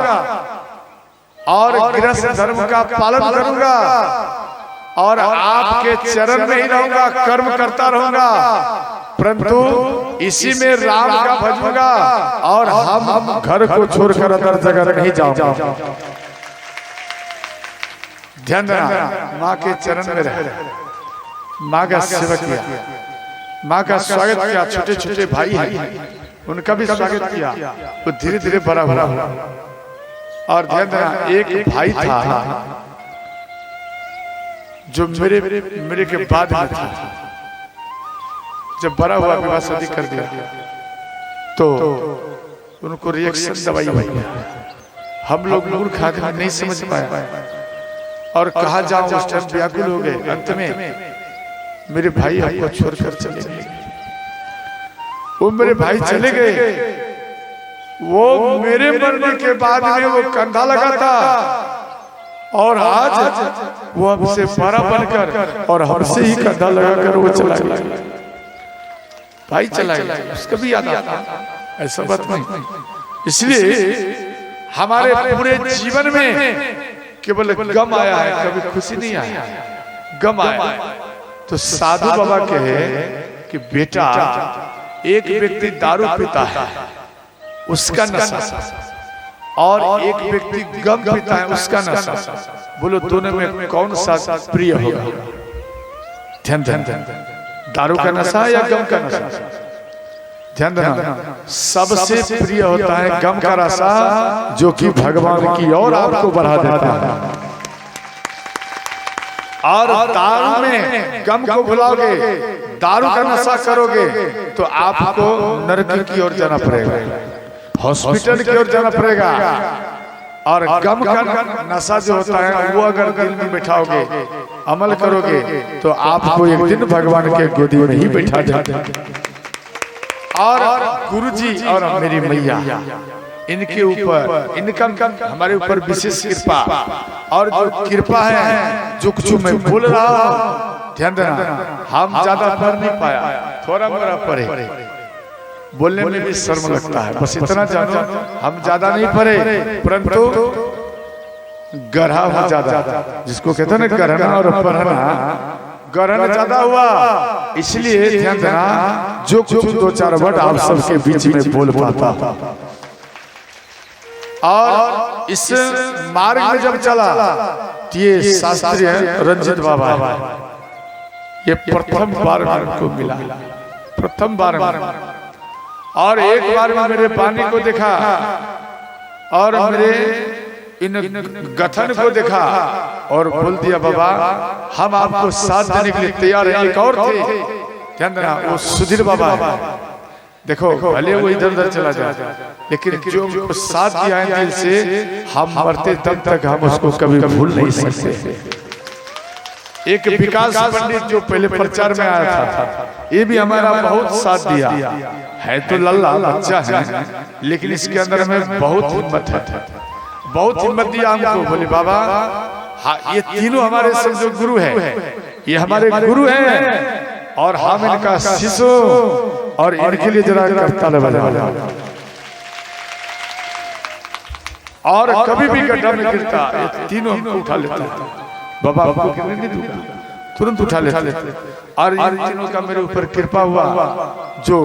और गृहस्थ धर्म का पालन करूंगा और आपके चरण में ही रहूंगा, कर्म करता रहूंगा, परंतु इसी में राम का भजूंगा और हम घर को छोड़कर अंदर जगह नहीं जाऊंगा। ध्यान देना, माँ के चरण में रह, माँ का सेवा किया, माँ का स्वागत किया। छोटे छोटे भाई हैं उनका भी स्वागत किया, वो धीरे धीरे बड़ा हुआ। और ध्यान देना, एक भाई था जो मेरे के बाद में था, जब बड़ा हुआ विवाह शादी कर दिया तो उनको रिएक्शन दवाई हुई। हम लोग मूर्ख आदमी नहीं समझ पाया और कहा जाऊं, उस टाइम व्याकुल हो गए। अंत में मेरे भाई हमको छोड़कर चले गए। वो मेरे भाई चले गए वो मेरे मरने के बाद में वो कंधा लगा था और आज वो हमसे बड़ा बनकर और हमसे ही कंधा लगाकर वो चला गया भाई, चला गया। उसका भी याद आता, ऐसा बात नहीं। इसलिए हमारे पूरे जीवन में केवल गम आया है, कभी खुशी नहीं आया, गम आया। तो साधु बाबा कहे कि बेटा, एक व्यक्ति दारू पीता है उसका नशा, और एक व्यक्ति गम पीता है उसका नशा, बोलो दोनों में कौन सा प्रिय होगा? ध्यान ध्यान, दारू का नशा या गम का नशा? ध्यान देना, सबसे प्रिय होता है गम का नशा, जो कि भगवान की ओर आपको बढ़ा देता है। और दारू में गम को भुलाओगे, दारू का नशा करोगे तो आपको नरक की ओर जाना पड़ेगा, हॉस्पिटल की ओर जाना पड़ेगा। और गम का नशा जो होता है वो अगर दिल में बैठाओगे, अमल करोगे, तो आपको एक दिन भगवान के गोदी में ही बैठा देगा। और गुरुजी और मेरी मैया, इनके ऊपर, इनका हमारे ऊपर विशेष कृपा, और जो कृपा है, जो कुछ मैं बोल रहा हूँ, ध्यान देना, हम ज्यादा पढ़ नहीं पाया, थोड़ा मोड़ा पढ़े, बोलने में भी शर्म लगता है, बस इतना जानो हम ज्यादा नहीं पढ़े, परंतु गढ़ा हुआ ज्यादा, जिसको कहते हैं ना गढ़ना और पढ़ना, गढ़ना ज्यादा हुआ। इसलिए ध्यान देना, जो कुछ दो चार वर्ड आप सबके बीच में बोल पाता। और इस मार्ग में जब चला, ये शास्त्री है रंजित बाबा, ये प्रथम बार को मिला, प्रथम बार में। और एक बार में मेरे पानी को देखा और मेरे इन गठन को देखा और बोल दिया, बाबा हम आपको साथ देने के लिए तैयार हैं। एक और थे, ध्यान देना, वो सुधीर बाबा है। देखो भले वो इधर उधर चला जाए, लेकिन जो हमको साथ दिया है दिल से, हम मरते तब तक हम उसको कभी भूल नहीं सकते। एक विकास पंडित जो पहले प्रचार में आया था, ये भी हमारा बहुत साथ दिया है। तो लल्ला बच्चा है, लेकिन इसके अंदर में बहुत हिम्मत है, बहुत हिम्मत दिया हमको। बोले बाबा, हाँ, ये तीनों हमारे सब जो गुरु है, ये हमारे गुरु हैं और हम इनका शिष्य, और इनके लिए जरा करताल बजा। और कभी भी गड्ढा में गिरता, ये तीनों हमको उठा लेता। बाबा आपको गिरने नहीं दूंगा, तुरंत उठा लेते। और इन तीनों का मेरे ऊपर कृपा हुआ, जो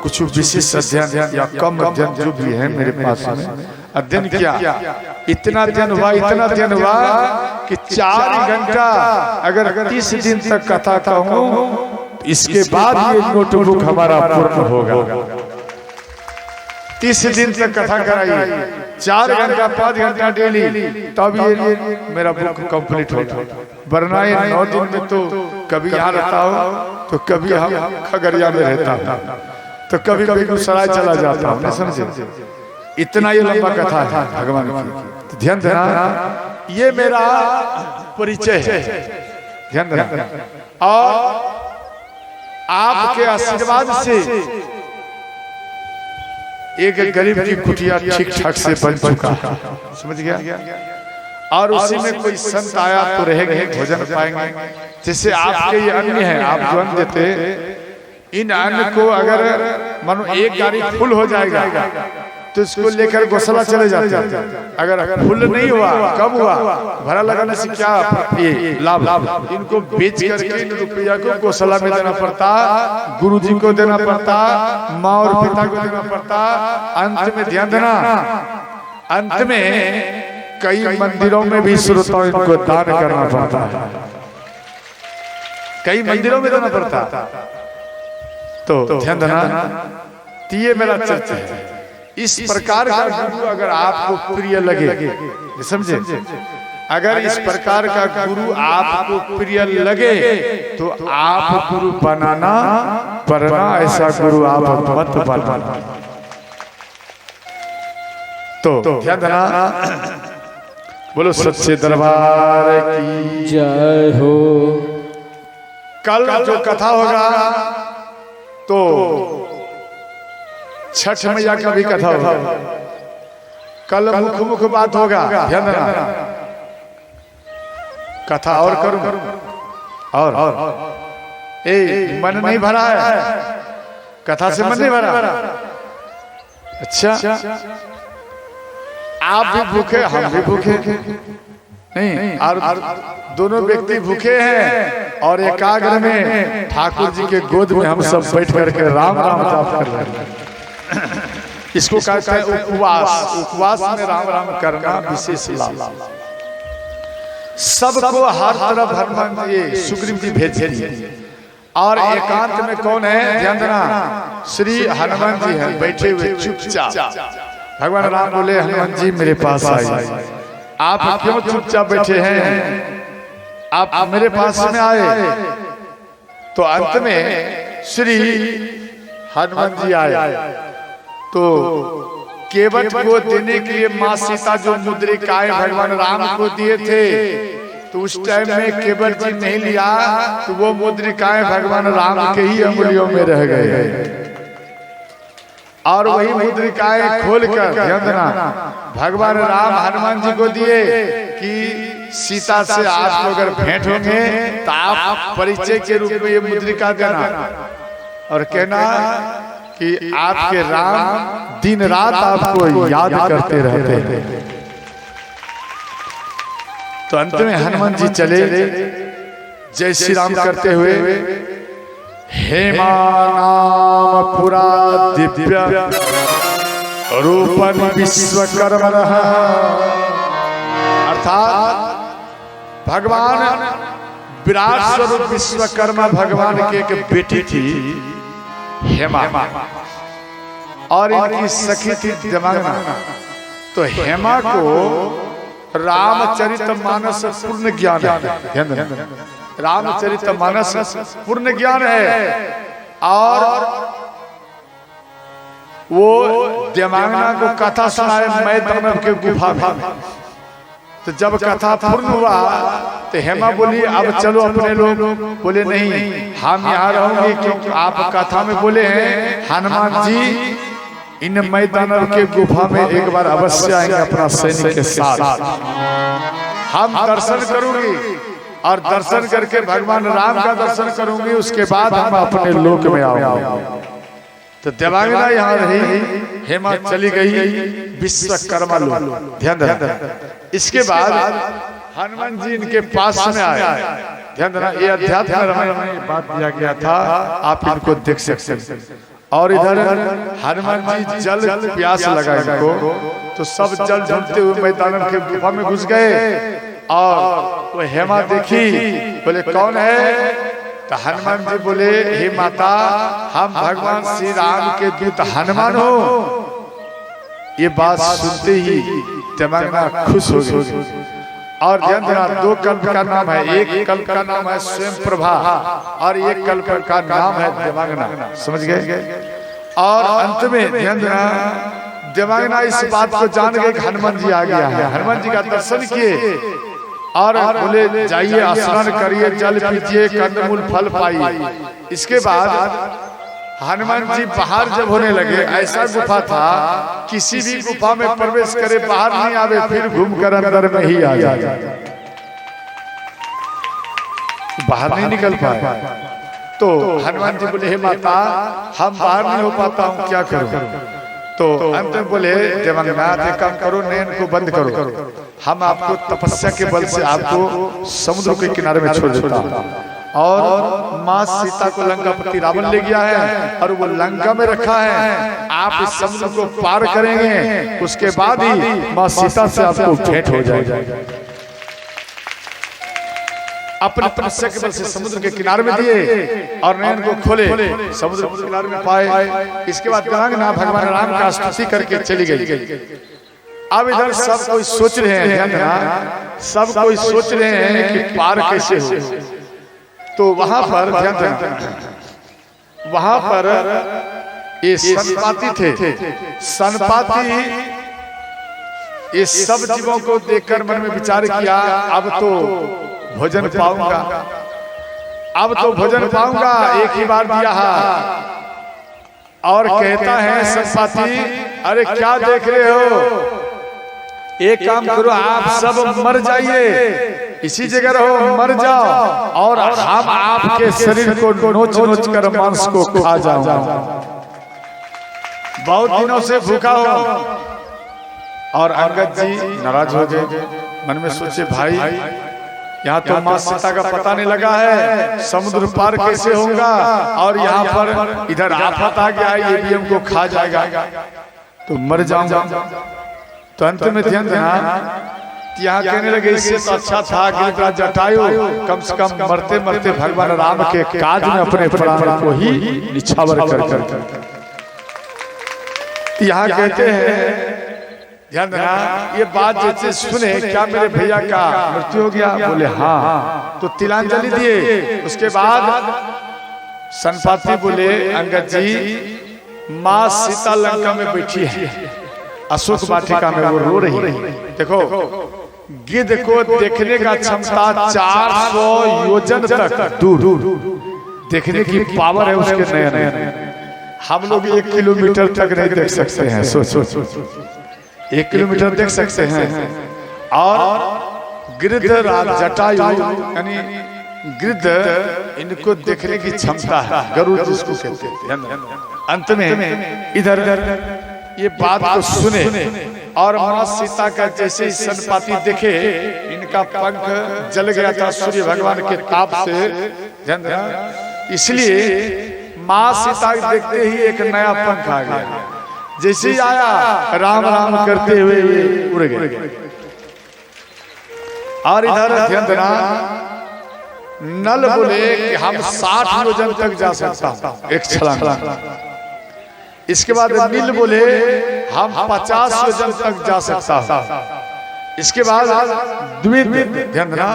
कुछ विशेष अध्ययन या कम अध्ययन जो भी है मेरे पास में अध्ययन किया, इतना अध्ययन हुआ कि 4 घंटा अगर 30 दिन तक कथा कहूँ, इसके बाद ये नोटबुक हमारा पूर्ण होगा। 30 दिन तक कथा कराई, 4 घंटा 5 घंटा डेली, तब ये मेरा बुक कंप्लीट होता। वरना ये 9 दिन में तो कभी यहाँ रहता हूँ, तो कभी हम खगड़िया में रहता हूँ, तो कभी बेगूसराय चला जाता हूँ, नहीं समझे? इतना ये लंबा कथा है भगवान की। तो ध्यान देना, ये मेरा परिचय है, ध्यान देना। और आपके आशीर्वाद से एक गरीब की कुटिया ठीक ठाक से बन चुका है, समझ गया? और उसी में कोई संत आया तो रहेंगे, भोजन पाएंगे। जैसे आपके ये अन्न है, आप जो अन्न देते, इन अन्न को अगर मानो एक गाड़ी फुल हो जाएगा तो इसको लेकर गौशाला चले जाते हैं। अगर फुल नहीं हुआ, कब हुआ? भरा लगाने से क्या ये लाभ? इनको बेच करके इन रुपया को गौशाला में देना पड़ता, गुरुजी को देना पड़ता, माँ और पिता को देना पड़ता। अंत में ध्यान देना, अंत में कई मंदिरों में भी श्रोताओं इनको दान करना पड़ता है, कई मंदिरों में देना पड़ता। तो ध्यान देना, ये मेरा चर्चा है। इस प्रकार का गुरु अगर आपको प्रिय लगे, समझे? अगर इस प्रकार का गुरु आपको प्रिय लगे तो आप गुरु बनाना, वरना ऐसा गुरु आप मत बनाना। तो ध्यान देना, बोलो सच्चे दरबार की जय हो। कल जो कथा होगा तो छठ मैया का भी कथा होगा, कल मुख मुख बात होगा, ध्यान देना। कथा और करूं और ए मन नहीं भरा है, कथा से मन नहीं भरा। अच्छा आप भी भूखे, हम भी भूखे नहीं, और दोनों व्यक्ति भूखे हैं और एकाग्र में ठाकुर जी के गोद में हम सब बैठ करके राम राम जाप कर रहे हैं। इसको कहते हैं उपवास। उपवास में राम राम करना विशेष लाभ। सबको हर तरफ हनुमान ये सुग्रीव जी भेज दिए, और एकांत में कौन है ध्यान देना, श्री हनुमान जी हैं बैठे हुए चुपचाप। भगवान राम बोले हनुमान जी मेरे पास आइए। आप क्यों चुपचाप बैठे हैं, आप मेरे पास में आए। तो अंत में श्री हनुमान जी आए, तो केवट को देने के लिए मां सीता जो मुद्रिकाएं भगवान राम को दिए थे, तो उस टाइम में केवट जी नहीं लिया, तो वो मुद्रिकाएं भगवान राम के ही अंगुलियों में रह गए। और वही मुद्रिकाएं खोलकर ध्यान देना भगवान राम हनुमान जी को दिए कि सीता से आप अगर भेंट होंगे तो आप परिचय के रूप में ये मुद्रिका देना और कहना कि आपके राम दिन रात आपको याद करते रहते हैं। तो अंत में हनुमान जी चले जय श्री राम करते हुए, हेमा नाम पुरा दिव्य रूपन विश्वकर्मण, अर्थात भगवान विराट स्वरूप विश्वकर्मा भगवान की एक बेटी थी हेमा, और इनकी सखी थी देवांगना। तो हेमा को रामचरितमानस पूर्ण ज्ञान है, रामचरितमानस पूर्ण ज्ञान है, और वो देवांगना को कथा सुनाए मैदान के गुफा में। तो जब कथा पूर्ण हुआ तो हेमा बोली अब चलो अपने लोग, बोले नहीं हम यहाँ रहूंगी, क्योंकि आप कथा में बोले हैं हनुमान जी इन मैदान के गुफा में एक बार अवश्य आएंगे अपना सैनिक के साथ, हम दर्शन करूंगी और दर्शन करके भगवान राम का दर्शन करूंगी, उसके बाद हम अपने लोक में आऊंगा। तो देवांगना यहाँ रही, हेमा चली गई विश्वकर्मा लोग, ध्यान देना। इसके बाद हनुमान जी इनके पास में आए, ध्यान देना ये अध्यात्म रामायण में बात दिया गया था, आप इनको देख सकते हैं। और इधर हनुमान जी जल प्यास लगा इनको, तो सब जल ढूंढते हुए मैदान के गुफा में घुस गए, और वो हेमा देखी, बोले कौन है? तो हनुमान जी बोले हे माता हम भगवान श्री राम के दूत हनुमान हो। ये बात सुनते ही देवांगना खुश हो गई। और ध्यान देना दो कल्प का नाम है, एक कल्प का नाम है स्वयं प्रभा और एक कल्प का नाम है देवांगना, समझ गए। और अंत में ध्यान देना देवांगना इस बात को जान गए कि हनुमान जी आ गया है। हनुमान जी का दर्शन किए और बोले जाइए स्नान करिए, जल पीजिए, कंदमूल फल पाइए। इसके बाद हनुमान जी बाहर जब होने लगे, ऐसा गुफा था किसी भी गुफा में प्रवेश करे बाहर नहीं आवे, फिर घूमकर अंदर में ही आ जाए, बाहर नहीं निकल पाए। तो हनुमान जी बोले हे माता हम बाहर नहीं हो पाता हूँ, क्या करूं? तो अंत में बोले देवांगना एक काम करो, नयन को बंद करो, हम आपको तपस्या के बल से आपको समुद्र के किनारे में छोड़ देता हूँ। और माँ सीता को लंकापति रावण ले गया है और वो लंका में रखा है, आप इस समुद्र को पार करेंगे, उसके बाद ही माँ सीता से आपको भेंट हो जाएगा। अपने तपस्या के बल से समुद्र के किनारे में दिए और नयन को खोले, समुद्र के किनारे में पाए। इसके बाद देवांगना भगवान राम का स्तुति करके चली गई। अब इधर सब कोई सोच रहे हैं, सब कोई सोच रहे हैं कि पार कैसे हो। तो वहां पर ध्यान देना, वहां पर ये सनपाती थे, सनपाती ये सब जीवों को देखकर मन में विचार किया अब तो भोजन पाऊंगा, अब तो भोजन पाऊंगा, एक ही बार दिया है। और कहते कहता है संपाति, अरे क्या देख रहे हो, एक काम करो, आप सब मर जाइए, इसी जगह रहो, मर जाओ, और हम आपके शरीर को नोच नोच कर मांस को खा जाऊंगा। बहुत दिनों से भूखा हो। और अंगद जी नाराज हो गए, मन में सोचे भाई यहाँ तो माँ सीता का पता नहीं लगा है, समुद्र पार कैसे होगा, और यहाँ पर इधर आफत आ गया, ये भी हमको खा जाएगा, तो मर जाऊंगा। तो अंत में ध्यान देना, यहाँ कहने लगे इससे तो अच्छा था गिरिराज जटायु कम से कम मरते मरते भगवान राम के काज में अपने प्राण को ही निछावर कर। यहाँ कहते हैं, ध्यान देना, ये बात जैसे सुने, क्या मेरे भैया का मृत्यु हो गया, बोले हाँ, तो तिलांजलि दिए। उसके बाद संपाति बोले, अंगद जी माँ सीता लंका में बैठी है, अशोक वाटिका में वो रो रही है। देखो गिद्ध को देखने का क्षमता 400 योजन तक दूर देखने की पावर है उसके नयन। हम लोग 1 किलोमीटर तक नहीं देख सकते हैं, सोचो 1 किलोमीटर देख सकते हैं। और गिरिधराज जटायु यानी गिद्ध, इनको देखने की क्षमता है, गरुड़ जिसको कहते हैं। अंत में इधर ये बात को सुने, और माँ सीता का जैसे ही संपाति देखे, इनका पंख जल गया था सूर्य भगवान के ताप से, इसलिए माँ सीता देखते ही एक नया पंख आ गया, जैसे ही आया राम राम करते हुए उड़ गए। और इधर ध्यान देना, नल बोले कि हम 60 योजन तक जा सकता एक छलांग। इसके बाद नील बोले हम 50 योजन तक जा सकता। इसके बाद द्विविद, ध्यान देना,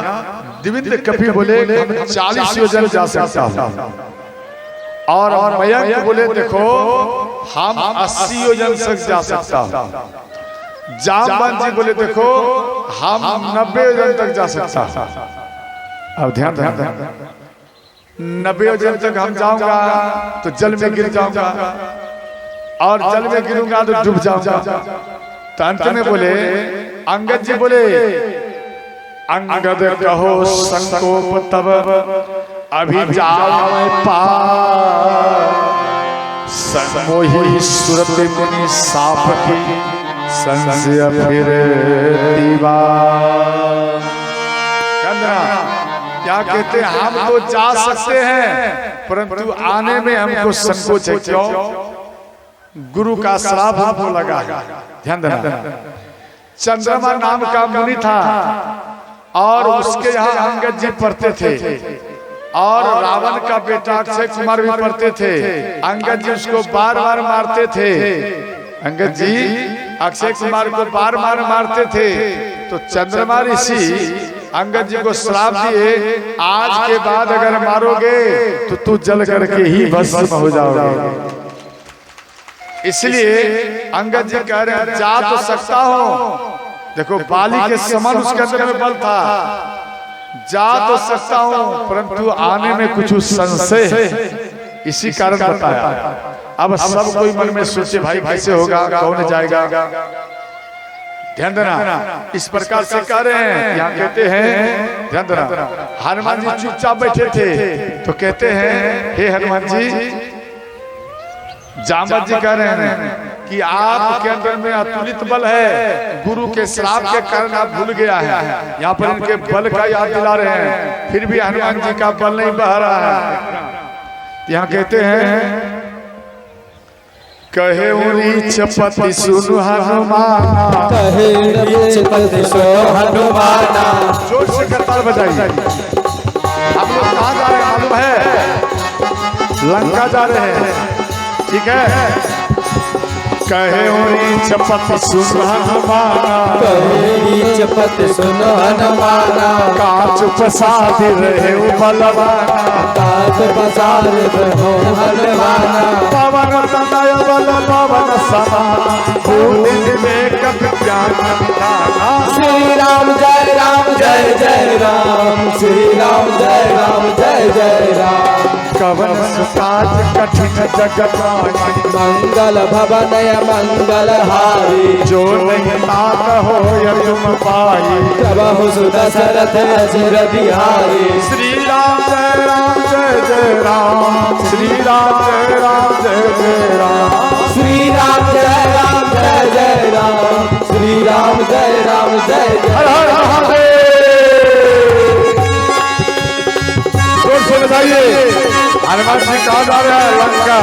द्विविद कपि बोले हम 40 योजन जा सकता। और मयंक बोले देखो हम 80 योजन तक जा सकता। जामवंत जी बोले देखो हम 90 योजन तक जा सकता। अब ध्यान देना, 90 योजन तक हम जाऊंगा तो जल में गिर जाऊंगा, और जल में गिरूंगा तो डूब जाऊंगा। तो अंत में बोले अंगद जी बोले, अंगद कहो संकोप तब अभी जाओ पार, मोहि सुरत मुनि साप की संशय फिर दीवार। क्या कहते हैं, हम तो जा सकते हैं परंतु आने में हमको संकोच है। क्यों? गुरु का श्राप हमको लगा। ध्यान देना, चंद्रमा नाम का मुनि था, और उसके यहाँ अंगद जी पढ़ते थे, और रावण का बेटा अक्षय कुमार भी पढ़ते थे। अंगद जी उसको बार बार मारते थे, अंगद जी अक्षय कुमार को बार बार मारते थे। तो चंद्रमा ऋषि अंगद जी को श्राप दिए, आज के बाद अगर मारोगे तो तू जल करके ही भस्म हो जाओगे। इसलिए अंगद जी कह रहे हैं जा तो सकता हूं, देखो बाली के समान उसके अंदर में बल था, जा तो सकता हूं परंतु आने में कुछ संशय है, इसी कारण बताया। अब सब कोई मन में सोचे भाई कैसे होगा, कौन जाएगा। ध्यान देना, इस प्रकार से कह रहे हैं। यहाँ कहते हैं, ध्यान देना, हनुमान जी चुपचाप बैठे थे, तो कहते हैं हे हनुमान जी, जामवंत जी कह रहे हैं कि आपके अंदर में अतुलित बल है, गुरु के श्राप के कारण आप भूल गया है। यहाँ पर इनके बल का याद दिला रहे हैं, फिर भी हनुमान जी का बल नहीं बह रहा है। यहाँ कहते हैं कहे उरीच पति सुनु हनुमाना, कहे उरीच पति सुनु हनुमाना। जोर से करताल बजाइए। हम लोग कहाँ जा रहे हैं मालूम है? लंका जा रहे हैं, ठीक है। कहे उरीच पति सुनु हनुमाना, कहे उरीच पति सुनु हनुमाना। काच प्रसाद रहे बलवाना, काच प्रसाद रहे बलवाना। पवन तनय बल पवन समान बूंद में कभी ज्ञान निधाना। श्री राम जय राम जय जय राम, श्री राम जय राम जय जय राम। कवन सुकाज कठिन जगत मंगल भवनय मंगल हारी, जो नहीं तात हो तुम पाई। प्रभु सुत दशरथ अजिर बिहारी। श्री राम जय राम जय जय राम, श्री राम जय राम जय जय राम। श्री राम जय राम जय जय राम, श्री राम जय राम जय जय। हर हर महादेव। जोर से बताइए हनुमान जी कहा जा रहा है लंका।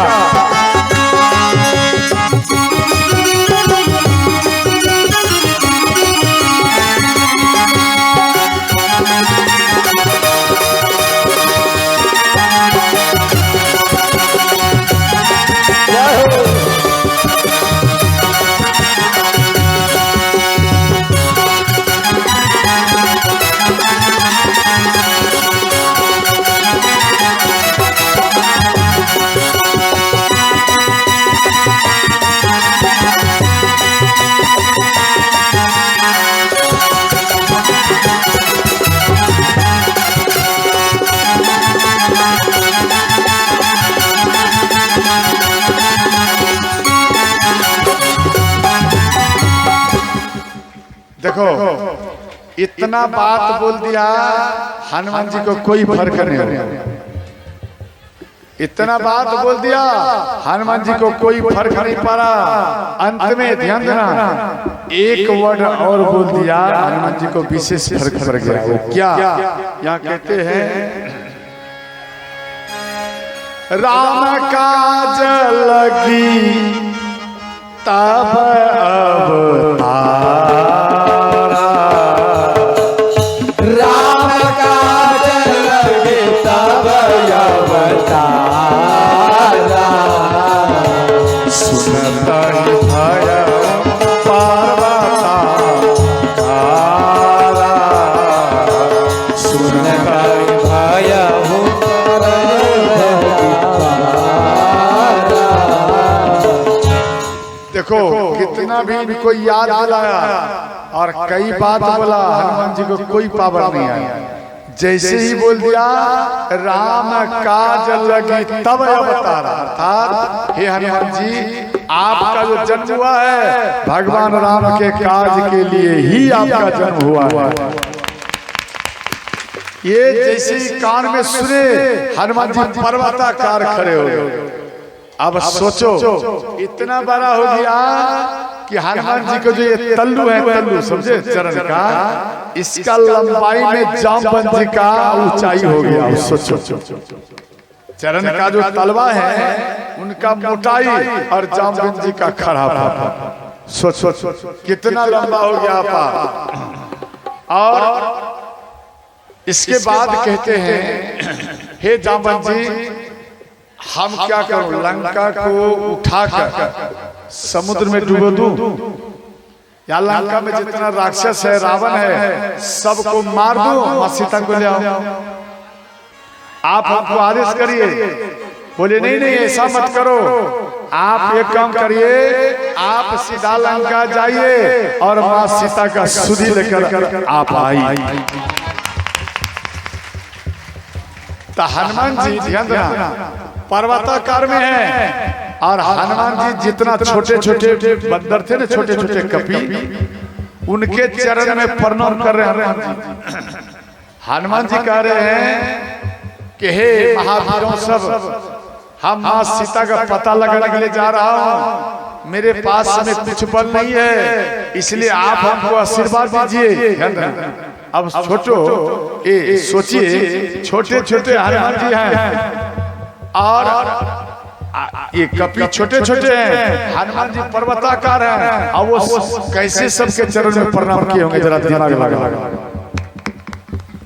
देखो इतना बात बोल दिया हनुमान जी को कोई फर्क नहीं हुआ। इतना बात बोल दिया हनुमान जी को कोई फर्क नहीं पड़ा। अंत में ध्यान देना एक वर्ड और बोल दिया हनुमान जी को विशेष फर्क पड़ गया। वो क्या? यहाँ कहते हैं राम काज लगी तब अवतार। राम काज लगे तब अवतारा। सुनत भय पार्वता तारा। सुनत भय देखो कितना भी इनको याद दिलाया और कई बात बोला हनुमान जी को कोई पावर नहीं आया। जैसे ही बोल दिया राम काज लगी तब अवतारा, अर्थात हे हनुमान जी आपका जो जन्म हुआ है भगवान राम के काज के लिए ही आपका जन्म हुआ है। ये जैसे ही कान में सुने हनुमान जी पर्वताकार खड़े हो गए। अब सोचो इतना बड़ा हो गया कि हनुमान जी को जो ये तल्लू है, तल्लू समझे चरण का, इसका लंबाई में जामवंत जी का ऊंचाई हो गया। सोचो चरण का जो तलवा है उनका मोटाई और जामवंत जी का खड़ा। सोचो कितना लंबा हो गया आपा। और इसके बाद कहते हैं हे जामवंत जी हम क्या करूं, लंका को उठाकर समुद्र में डूबो दूं या लंका में जितना राक्षस है रावण है सबको मार दूं, मां सीता को ले आओ। आप हमको आदेश करिए। बोले नहीं नहीं ऐसा मत करो, आप एक काम करिए आप सीधा लंका जाइए और मां सीता का सुधी लेकर आप आई। तो हनुमान जी ध्यान देना पर्वताकार में है और हनुमान जी जितना छोटे छोटे बंदर थे ना, छोटे छोटे कपी, उनके चरण में प्रणाम कर रहे हैं। हनुमान जी कह रहे हैं कि हे महावीरों सब, हम मां सीता का पता लगाने के लिए जा रहा हूं, मेरे पास में कुछ बल नहीं है, इसलिए आप हमको आशीर्वाद दीजिए। अब छोटो सोचिए छोटे छोटे हनुमान जी हैं और ये कपी छोटे छोटे हैं, हनुमान जी पर्वताकार हैं। अब वो कैसे सबके चरण में प्रणाम किए होंगे, जरा दिमाग लगा।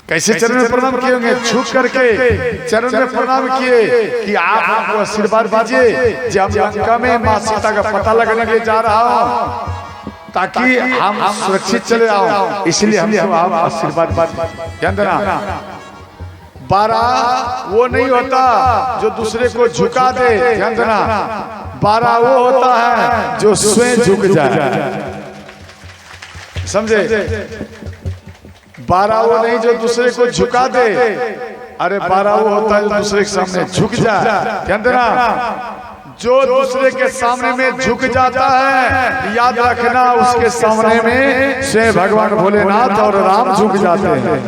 कैसे चरण में प्रणाम किए होंगे? झुक करके चरण में प्रणाम किए कि आप हमको आशीर्वाद दीजिए, जब लंका में मां सीता का पता लगाने के लिए जा रहा हूं ताकि हम सुरक्षित चले आओ, इसलिए हम आप आशीर्वाद ध्यान देना। बारा वो नहीं होता जो दूसरे को झुका दे, ध्यान देना। 12 वो होता है जो स्वयं झुक जाए, समझे? 12 वो नहीं जो दूसरे को झुका दे, अरे 12 वो होता है जो दूसरे के सामने झुक जाए। ध्यान देना, जो दूसरे के सामने में झुक जाता है, याद रखना उसके सामने में स्वयं भगवान भोलेनाथ और राम झुक जाते हैं।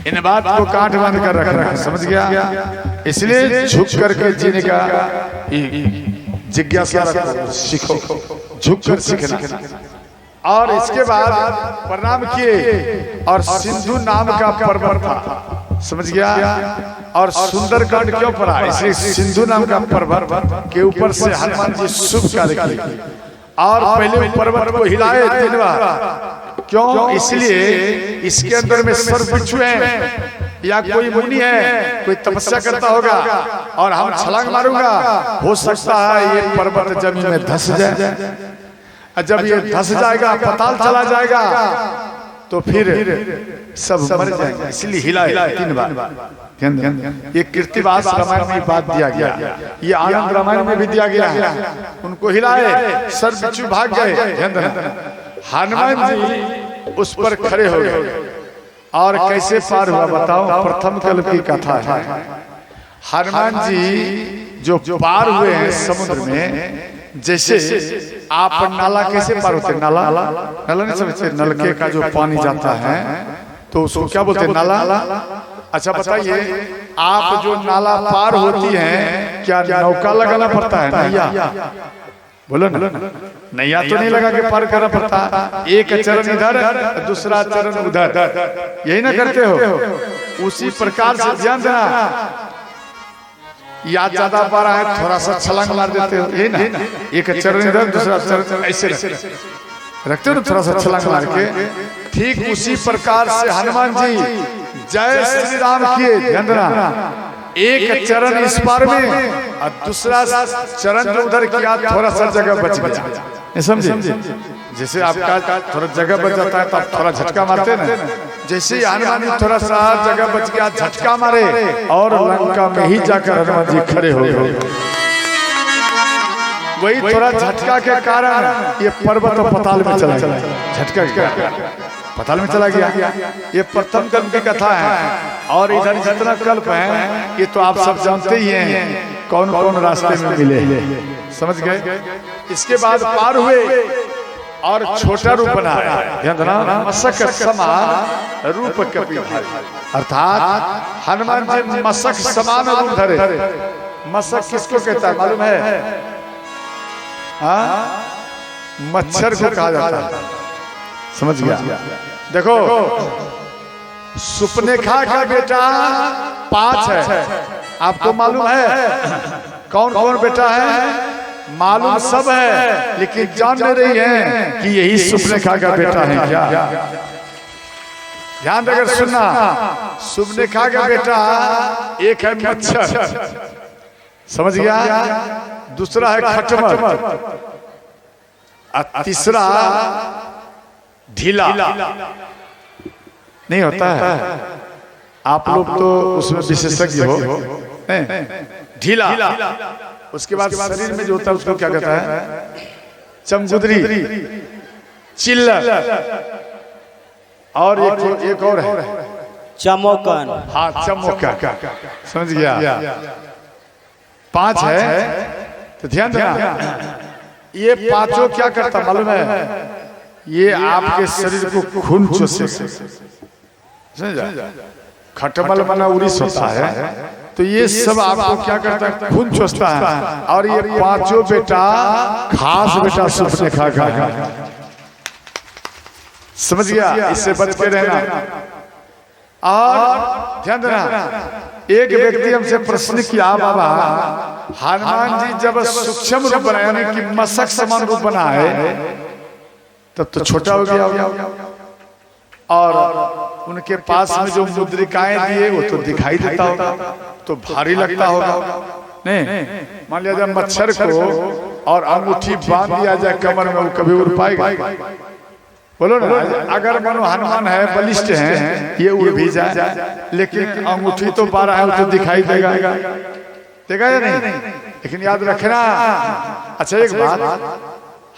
इन बात को काट बंद कर रखना, समझ गया? इसलिए झुक करके जीने का जिज्ञासा रखो, सीखो, झुक कर सीखना। और इसके बाद प्रणाम किए और सिंधु नाम का पर्वत था, समझ गया? और सुंदरकांड क्यों पढ़ा? इसलिए सिंधु नाम का पर्वत के ऊपर से हनुमान जी शुभ कार्य किए और पहले पर्वत को हिलाए 3 बार। क्यों? इसलिए इसके अंदर में सर्प बिच्छू है या कोई मुनि है, कोई तपस्या करता होगा और हम छलांग मारूंगा, हो सकता है ये पर्वत जमीन में धंस जाए। जब ये धंस जाएगा, पताल चला जाएगा, तो फिर सब मर जाएंगे। इसलिए हिलाए 3 बार। ये कीर्तिवास रामायण में बात दिया गया, ये आनंद रामायण में भी दिया गया। उनको हिलाए, सर्प बिच्छू भाग गए। हनुमान जी उस पर खड़े हो गए और कैसे पार हुआ बताओ? प्रथम कल्प की कथा है। हनुमान जी जो पार हुए हैं समुद्र में, जैसे आप नाला कैसे पार होते? नाला नहीं समझते? नलके का जो पानी जाता है तो उसको क्या बोलते हैं? नाला। अच्छा बताइए, आप जो नाला पार होती हैं, क्या नौका लगाना पड़ता है? नैया, बोलो ना। नैया तो नहीं लगा के पार करना पड़ता, एक चरण इधर दूसरा चरण उधर, यही ना करते हो? उसी प्रकार से ध्यान देना, या ज्यादा पारा है थोड़ा सा छलांग मार देते हो, यही ना? एक चरण इधर दूसरा चरण ऐसे रखते हो ना, थोड़ा सा छलांग मार के। ठीक उसी प्रकार से हनुमान जी जय श्री राम किए। ध्यान देना, एक चरण इस पार में और दूसरा चरण जो उधर किया, थोड़ा सा जगह बच गया, समझे? जैसे आपका थोड़ा जगह बच जाता है तो आप थोड़ा झटका मारते ना, जैसे हनुमान जी थोड़ा सा जगह बच गया, झटका मारे और लंका में ही जाकर हनुमान जी खड़े हो गए। वही थोड़ा झटका के कारण ये पर्वत पताल में चला गया, झटका के कारण पताल में चला गया। ये प्रथम कल्प की कथा है। और इधर जितना कल्प है ये तो आप सब जानते ही हैं, कौन कौन रास्ते में मिले, समझ गए? इसके बाद पार हुए और छोटा रूप बनाया, ध्यान देना, मशक समान रूप कपि भाई। अर्थात हनुमान जी मशक समान रूप धरे। मशक किसको कहता है मालूम है? मच्छर को कहा जाता है, समझ गया? देखो, सुपनेखा का बेटा 5 है, आपको मालूम है? कौन कौन बेटा है? मालूम सब है, लेकिन जान नहीं रही है कि यही सुपनेखा का बेटा है क्या? ध्यान देकर सुनना, सुपनेखा का बेटा एक है मच्छर, समझ गया? दूसरा है खटमल और तीसरा ढीला। नहीं होता है? आप लोग तो उसमें विशेषज्ञ हो। ढीला, उसके बाद शरीर में जो होता है उसको क्या कहता है? चमगुदरी, चिल्लर, और एक और है चमोकन। हाँ, चमोकन, समझ गया? 5 है। तो ध्यान देना, ये पांचों क्या करता मालूम है? ये आपके शरीर को खून चूसे, समझा? खटमल मना उड़ीस होता है, तो ये सब आपको क्या करता है? खून चूसता है। और ये पांचों बेटा खास बेटा सुपनेखा का, समझ गया? इससे बच के रहना। और ध्यान देना, एक व्यक्ति हमसे प्रश्न किया, बाबा हनुमान जी जब सूक्ष्म रूप बनाए, यानी कि मशक समान रूप बनाए, तब तो छोटा हो गया, और उनके पास में जो मुद्रिकाएं दिए वो तो दिखाई देता होगा, तो भारी लगता होगा। नहीं, मान लिया जाए मच्छर को और अंगूठी बांध दिया जाए कमर में, वो कभी उड़ पाएगा? बोलो ना। अगर मानो हनुमान है, बलिष्ठ है, ये उड़ भी जाए, लेकिन अंगूठी तो 12 है, वो तो दिखाई देगा, देखा या नहीं? लेकिन याद रखना। अच्छा एक बात,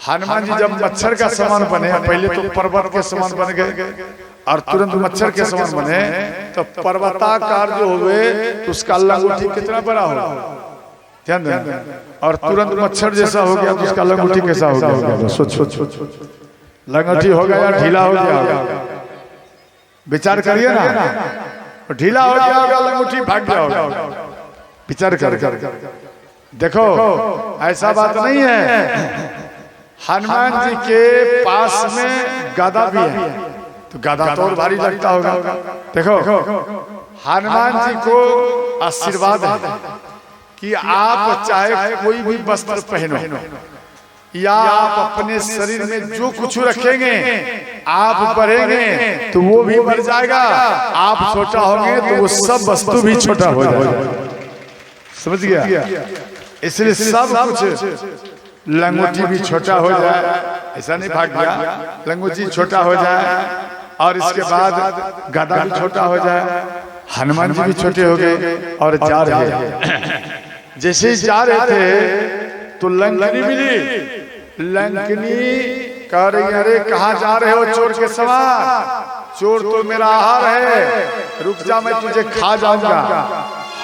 हनुमान जी जब मच्छर का समान बने, पहले तो पर्वत के समान बन गए और तुरंत मच्छर के समान बने, तो पर्वताकार जो हुए तो उसका लंगोटी कितना बड़ा हो, ध्यान देना, और तुरंत मच्छर जैसा हो गया तो उसका लंगोटी कैसा हो गया? सोच लंगोटी हो गया या ढीला हो गया? विचार करिए ना, ढीला हो गया होगा, लंगोटी भाग गया होगा। विचार कर देखो, ऐसा बात नहीं है। हनुमान जी के पास में गदा भी है, तो गदा तो और भारी लगता होगा। देखो हनुमान जी को आशीर्वाद है कि आप चाहे कोई भी वस्त्र पहनो या आप अपने शरीर में जो कुछ रखेंगे, आप बढ़ेंगे तो वो भी बढ़ जाएगा, आप छोटा होंगे तो वो सब वस्तु भी छोटा हो जाएगा। समझ गया? इसलिए सब कुछ, लंगोटी भी छोटा हो जाए, ऐसा नहीं भाग गया, लंगोटी छोटा हो जाए और इसके बाद गदा भी छोटा हो जाए, हनुमान जी भी छोटे हो गए और जा रहे। जैसे ही जा रहे थे तो लंकनी मिली। लंकनी कह रही, अरे कहाँ जा रहे हो चोर के सवार? चोर तो मेरा आहार है, रुक जा मैं तुझे खा जाऊंगा।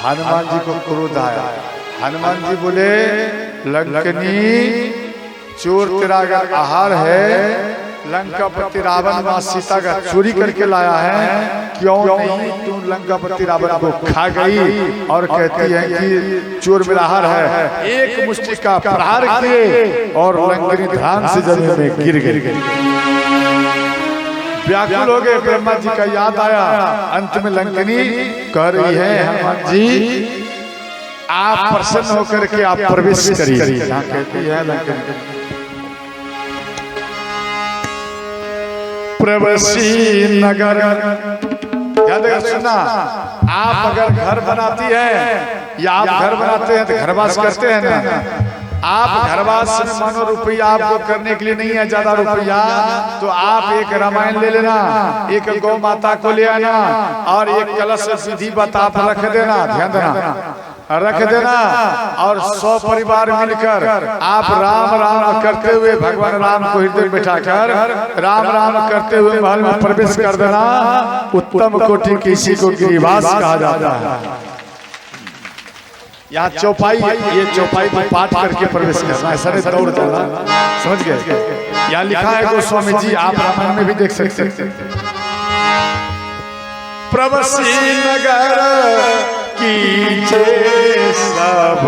हनुमान जी को क्रोध आया। हनुमान जी बोले, लंकनी चोर तेरा अगर आहार है, लंकापति रावण मां सीता का चोरी करके लाया है, क्यों नहीं तू लंकापति रावण को खा गई और कहती है कि चोर मेरा आहार है। एक मुष्टि का प्रहार किए और लंकनी ध्यान से जमीन में गिर गई। व्याकुल हो गए, ब्रह्मा जी का याद आया। अंत में लंकनी कह रही है, हनुमान जी आप प्रसन्न होकर के आप प्रवेश करिए। कहती है लंकनी, प्रवेशी नगर। याद सुनना, आप अगर घर बनाती है या आप घर बनाते हैं तो घरवास करते हैं ना, आप घरवास में मानो रुपया आपको करने के लिए नहीं है ज्यादा रुपया, तो आप एक रामायण ले लेना, एक गौ माता को ले आना और एक कलश विधि बता रख देना, ध्यान देना, रख देना और 100 परिवार मिलकर आप राम राम करते हुए भगवान राम को हृदय में बैठाकर राम राम करते हुए महल में प्रवेश कर देना। उत्तम कोटि की इसी को गिरिवास कहा जाता है। यहाँ चौपाई, ये चौपाई को पाठ करके प्रवेश करना, ऐसा नहीं दौड़ जाना। समझ गए? यहाँ लिखा है गोस्वामी जी, आप रामायण में भी देख सकते हैं। प्रवेशी नगर कीजे सब